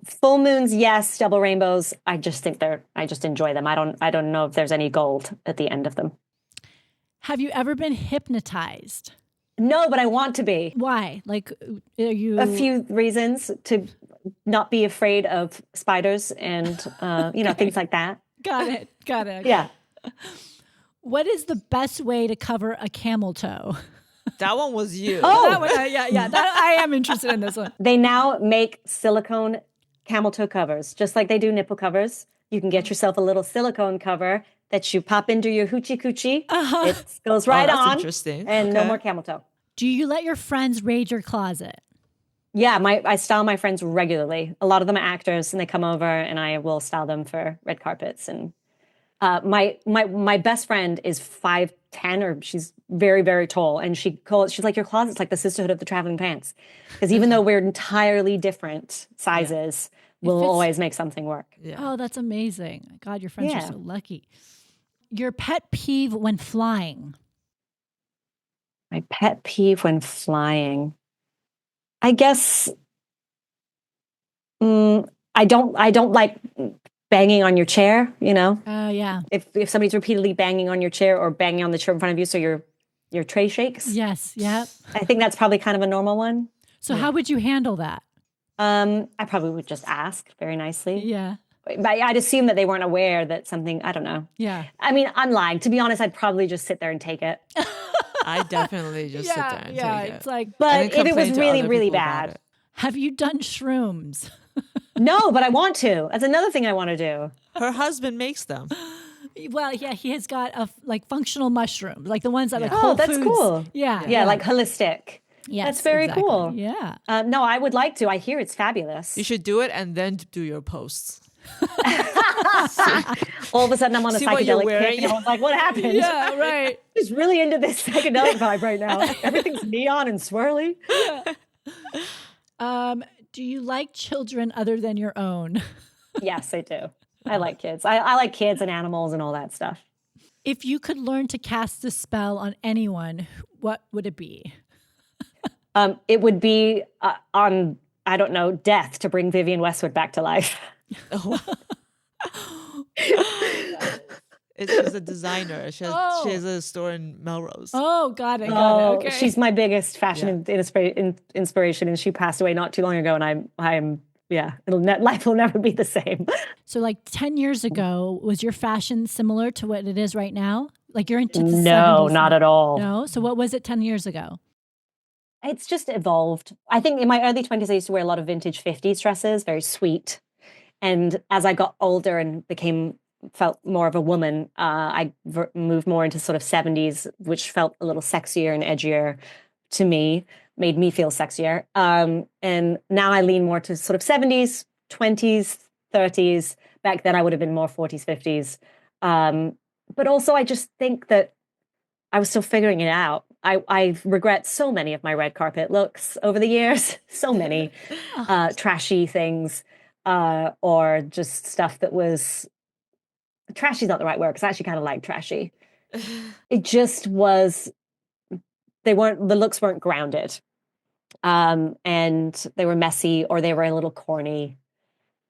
Full moons, yes. Double rainbows, I just think I just enjoy them. I don't know if there's any gold at the end of them. Have you ever been hypnotized? No, but I want to be. Why? Like, are you A few reasons to not be afraid of spiders and things like that. Got it. Got it. Yeah. What is the best way to cover a camel toe? That one was you. Oh, That one, yeah. I am interested in this one. they now make silicone camel toe covers, just like they do nipple covers. You can get yourself a little silicone cover that you pop into your hoochie coochie. It goes right that's on. interesting. And no Okay. more camel toe. Do you let your friends raid your closet? Yeah, I style my friends regularly. A lot of them are actors, and they come over, and I will style them for red carpets. And my best friend is 5'10", or she's very, very tall, and she's like, your closet's like the Sisterhood of the Traveling Pants, because even though we're entirely different sizes, we'll fits- always make something work. Yeah. Oh, that's amazing. God, your friends Yeah. are so lucky. Your pet peeve when flying? My pet peeve when flying, I guess, I don't like banging on your chair. Oh, yeah. If somebody's repeatedly banging on your chair or banging on the chair in front of you, so your tray shakes. Yes. Yep. I think that's probably kind of a normal one. So how would you handle that? I probably would just ask very nicely. Yeah. But I'd assume that they weren't aware that something, I don't know. Yeah. I mean, I'm lying. To be honest, I'd probably just sit there and take it. I definitely just sit there and take It's it. like, But And if then it was complain to really, other really people about bad, it. have you done shrooms? no, but I want to. That's another thing I want to do. Her husband makes them. Well, yeah, he has got like functional mushrooms, like the ones that like Oh, Whole that's Foods. cool. Yeah. Yeah, like holistic. Yes, that's very exactly. cool. Yeah. No, I would like to. I hear it's fabulous. You should do it and then do your posts. All of a sudden, I'm on a See what you're psychedelic kick, wearing? and I was like, "What happened?" Yeah, right. Just really into this psychedelic vibe right now. Everything's neon and swirly. Do you like children other than your own? Yes, I do. I like kids. I like kids and animals and all that stuff. If you could learn to cast a spell on anyone, what would it be? It would be on, I don't know, death to bring Vivienne Westwood back to life. She's a designer. She has a store in Melrose. Oh, got it. Got it. Okay. She's my biggest fashion inspiration, and she passed away not too long ago. And I'm life will never be the same. So, like 10 years ago, was your fashion similar to what it is right now? Like you're into the No, 70s not now. at all. No. So, what was it 10 years ago? It's just evolved. I think in my early 20s, I used to wear a lot of vintage 50s dresses, very sweet. And as I got older and felt more of a woman, I moved more into sort of 70s, which felt a little sexier and edgier to me, made me feel sexier. And now I lean more to sort of 70s, 20s, 30s. Back then I would have been more 40s, 50s. But also I just think that I was still figuring it out. I regret so many of my red carpet looks over the years, so many trashy things, or just stuff that was, trashy is not the right word, because I actually kind of like trashy. It just was, the looks weren't grounded. And they were messy, or they were a little corny.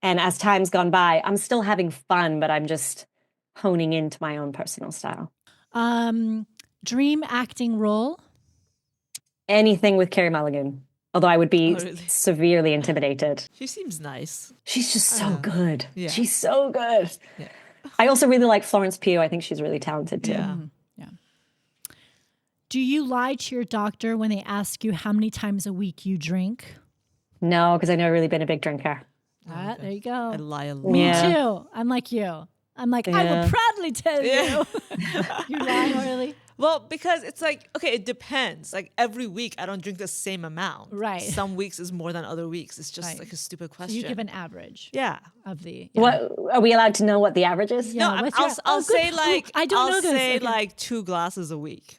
And as time's gone by, I'm still having fun, but I'm just honing into my own personal style. Dream acting role? Anything with Carey Mulligan, although I would be Oh, really? severely intimidated. She seems nice. She's just so good. Yeah. She's so good. Yeah. I also really like Florence Pugh. I think she's really talented too. Yeah. Do you lie to your doctor when they ask you how many times a week you drink? No, because I've never really been a big drinker. There you go. I lie a lot. Me Yeah. too. I'm like you. I'm like, I Yeah. will proudly tell you. You lie, Orly? Well, because it's like, okay, it depends. Like every week, I don't drink the same amount. Right. Some weeks is more than other weeks. It's just Right. like a stupid So question. you give an average yeah. of the. What are we allowed to know what the average is? Yeah. No, what's I'll, your- I'll oh, say good. like Ooh, I don't I'll know this. say Okay. like 2 glasses a week.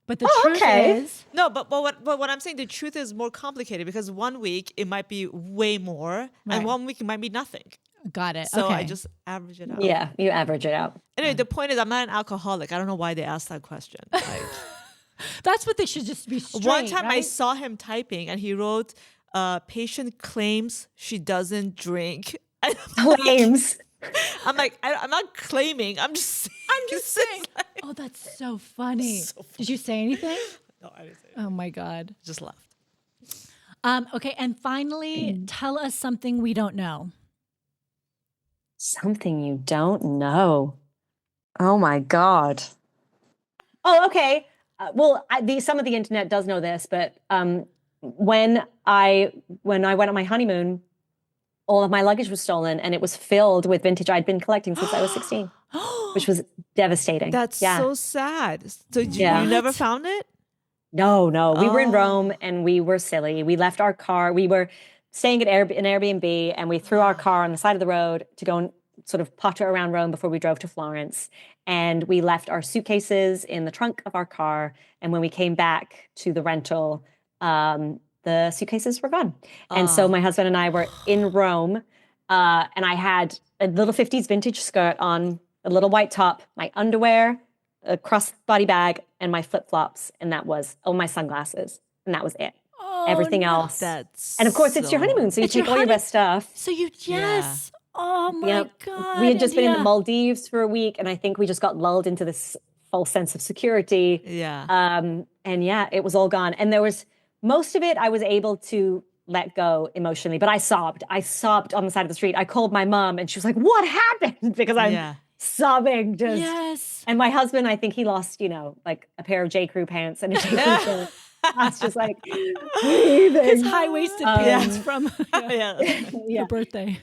But the Oh, truth okay. is, No, but what I'm saying, the truth is more complicated because one week it might be way more, Right. and one week it might be nothing. got it. So okay. I just average it out. Yeah, you average it out. Anyway, the point is, I'm not an alcoholic. I don't know why they asked that question. Like, That's what they should just be straight, one time I right? saw him typing, and he wrote, "Patient claims she doesn't drink." And Claims. I'm like, I'm not claiming. I'm just saying. I'm just saying. Oh, that's so funny. So Did you say anything? No, I didn't say it. Oh my God. Just laughed. Okay, and finally, tell us something we don't know. Something you don't know. Oh my God. Oh, okay. Some of the internet does know this, but when I went on my honeymoon, all of my luggage was stolen, and it was filled with vintage I'd been collecting since I was 16, which was devastating. That's yeah. so sad. So Yeah. you never found it? No. We were in Oh. Rome, and we were silly. We left our car. We were staying at an Airbnb, and we threw our car on the side of the road to go and sort of potter around Rome before we drove to Florence. And we left our suitcases in the trunk of our car. And when we came back to the rental, the suitcases were gone. And so my husband and I were in Rome, and I had a little 50s vintage skirt on, a little white top, my underwear, a crossbody bag, and my flip-flops. And that was, my sunglasses. And that was it. Oh, Everything no. else. That's And of course, it's your so- honeymoon, so you It's your take all your best stuff. So you yes. Oh my Yep. God. We had just been in the India. Maldives for a week, and I think we just got lulled into this false sense of security. Yeah. And yeah, it was all gone. And there was most of it I was able to let go emotionally, but I sobbed. I sobbed on the side of the street. I called my mom, and she was like, "What happened?" Because I'm Yeah. sobbing. Just. Yes. And my husband, I think he lost, like a pair of J. Crew pants and a J. Crew shirt. I was just like His breathing. high-waisted pants from Yeah. your birthday.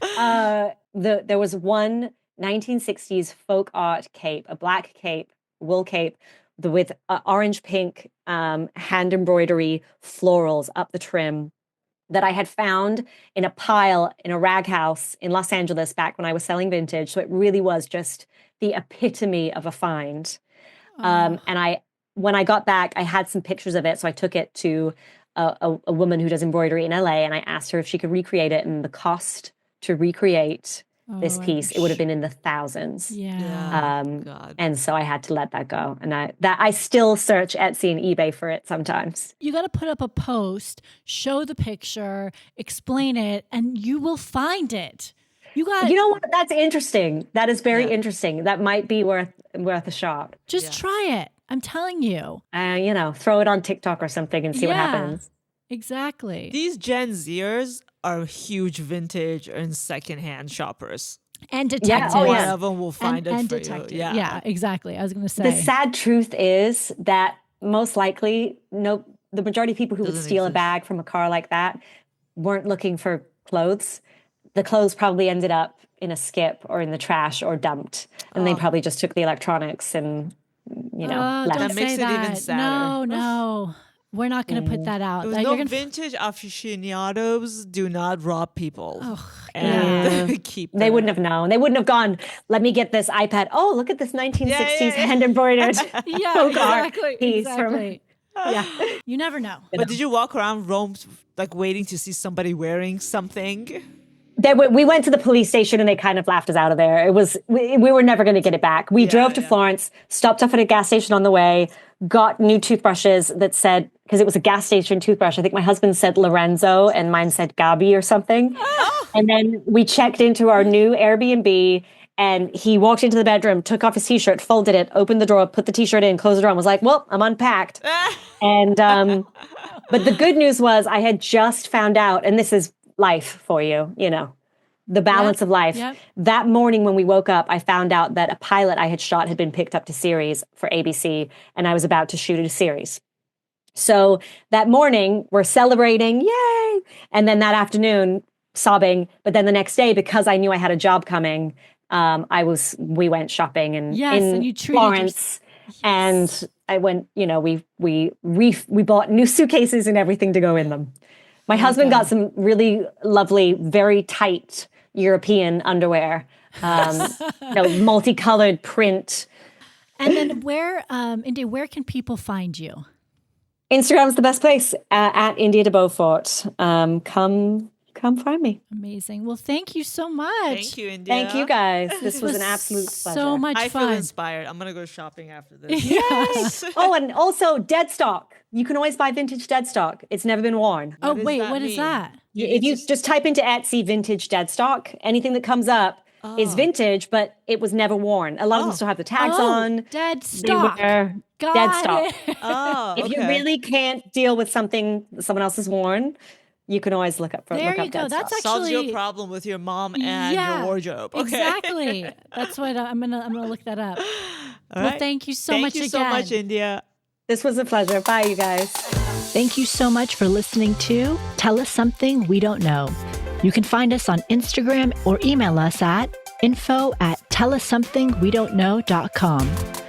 There was one 1960s folk art cape, a black cape, wool cape, with orange pink hand embroidery florals up the trim that I had found in a pile in a rag house in Los Angeles back when I was selling vintage. So it really was just the epitome of a find. And when I got back, I had some pictures of it. So I took it to a woman who does embroidery in LA, and I asked her if she could recreate it. And the cost to recreate this piece, it would have been in the thousands. Yeah. God. And so I had to let that go. And I still search Etsy and eBay for it sometimes. You got to put up a post, show the picture, explain it, and you will find it. You got You know what? That's interesting. That is very Yeah. interesting. That might be worth a shot. just try it. I'm telling you. Throw it on TikTok or something and see what Yeah. happens. Exactly. These Gen Zers are huge vintage and secondhand shoppers. And Yeah, detectives. oh, One yeah. of them will find and it for detectives. you. Yeah, exactly. I was going to say. The sad truth is that most likely, the majority of people who would Doesn't steal a exist. bag from a car like that weren't looking for clothes. The clothes probably ended up in a skip or in the trash or dumped, and they probably just took the electronics and Oh, left. don't That makes say it even that. sadder. No. We're not going to put that out. It was You're no gonna- vintage aficionados do not rob people. Ugh, And keep They their- wouldn't have known. They wouldn't have gone, let me get this iPad. Oh, look at this 1960s yeah. hand embroidered Yeah, folk art exactly. piece from. Exactly. Yeah. You never know. But did you walk around Rome like waiting to see somebody wearing something? We went to the police station and they kind of laughed us out of there. We were never going to get it back. We drove to Florence, stopped off at a gas station on the way, got new toothbrushes that said, because it was a gas station toothbrush. I think my husband said Lorenzo and mine said Gabi or something. And then we checked into our new Airbnb And he walked into the bedroom, took off his t-shirt, folded it, opened the drawer, put the t-shirt in, closed the drawer, and was like, well, I'm unpacked. And but the good news was I had just found out, and this is life for you, you know, the balance of life. Yep. That morning when we woke up, I found out that a pilot I had shot had been picked up to series for ABC, and I was about to shoot a series. So that morning, we're celebrating, yay! And then that afternoon, sobbing. But then the next day, because I knew I had a job coming, we went shopping in and you treated Florence, and I went. You know, we bought new suitcases and everything to go in them. My husband got some really lovely, very tight European underwear, multicolored print. And then India, where can people find you? Instagram's the best place, at India de Beaufort. Come find me. Amazing. Well, thank you so much. Thank you, India. Thank you guys. This was an absolute pleasure. So much I fun. feel inspired. I'm going to go shopping after this. Yes. Oh, and also dead stock. You can always buy vintage dead stock. It's never been worn. Oh, does wait, that what is mean? that? If you just type into Etsy vintage dead stock, anything that comes up is vintage, but it was never worn. A lot of them still have the tags on. Dead They stock. were Got dead stock. it. Oh, If you okay. really can't deal with something someone else has worn, you can always look up There look you up go. dead That's stock. Solves your actually- problem with your mom and your wardrobe. Okay. Exactly. That's what I'm gonna look that up. All Well, right. thank you so Thank much you again. so much, India. This was a pleasure. Bye, you guys. Thank you so much for listening to Tell Us Something We Don't Know. You can find us on Instagram or email us at info@tellussomethingwedon'tknow.com.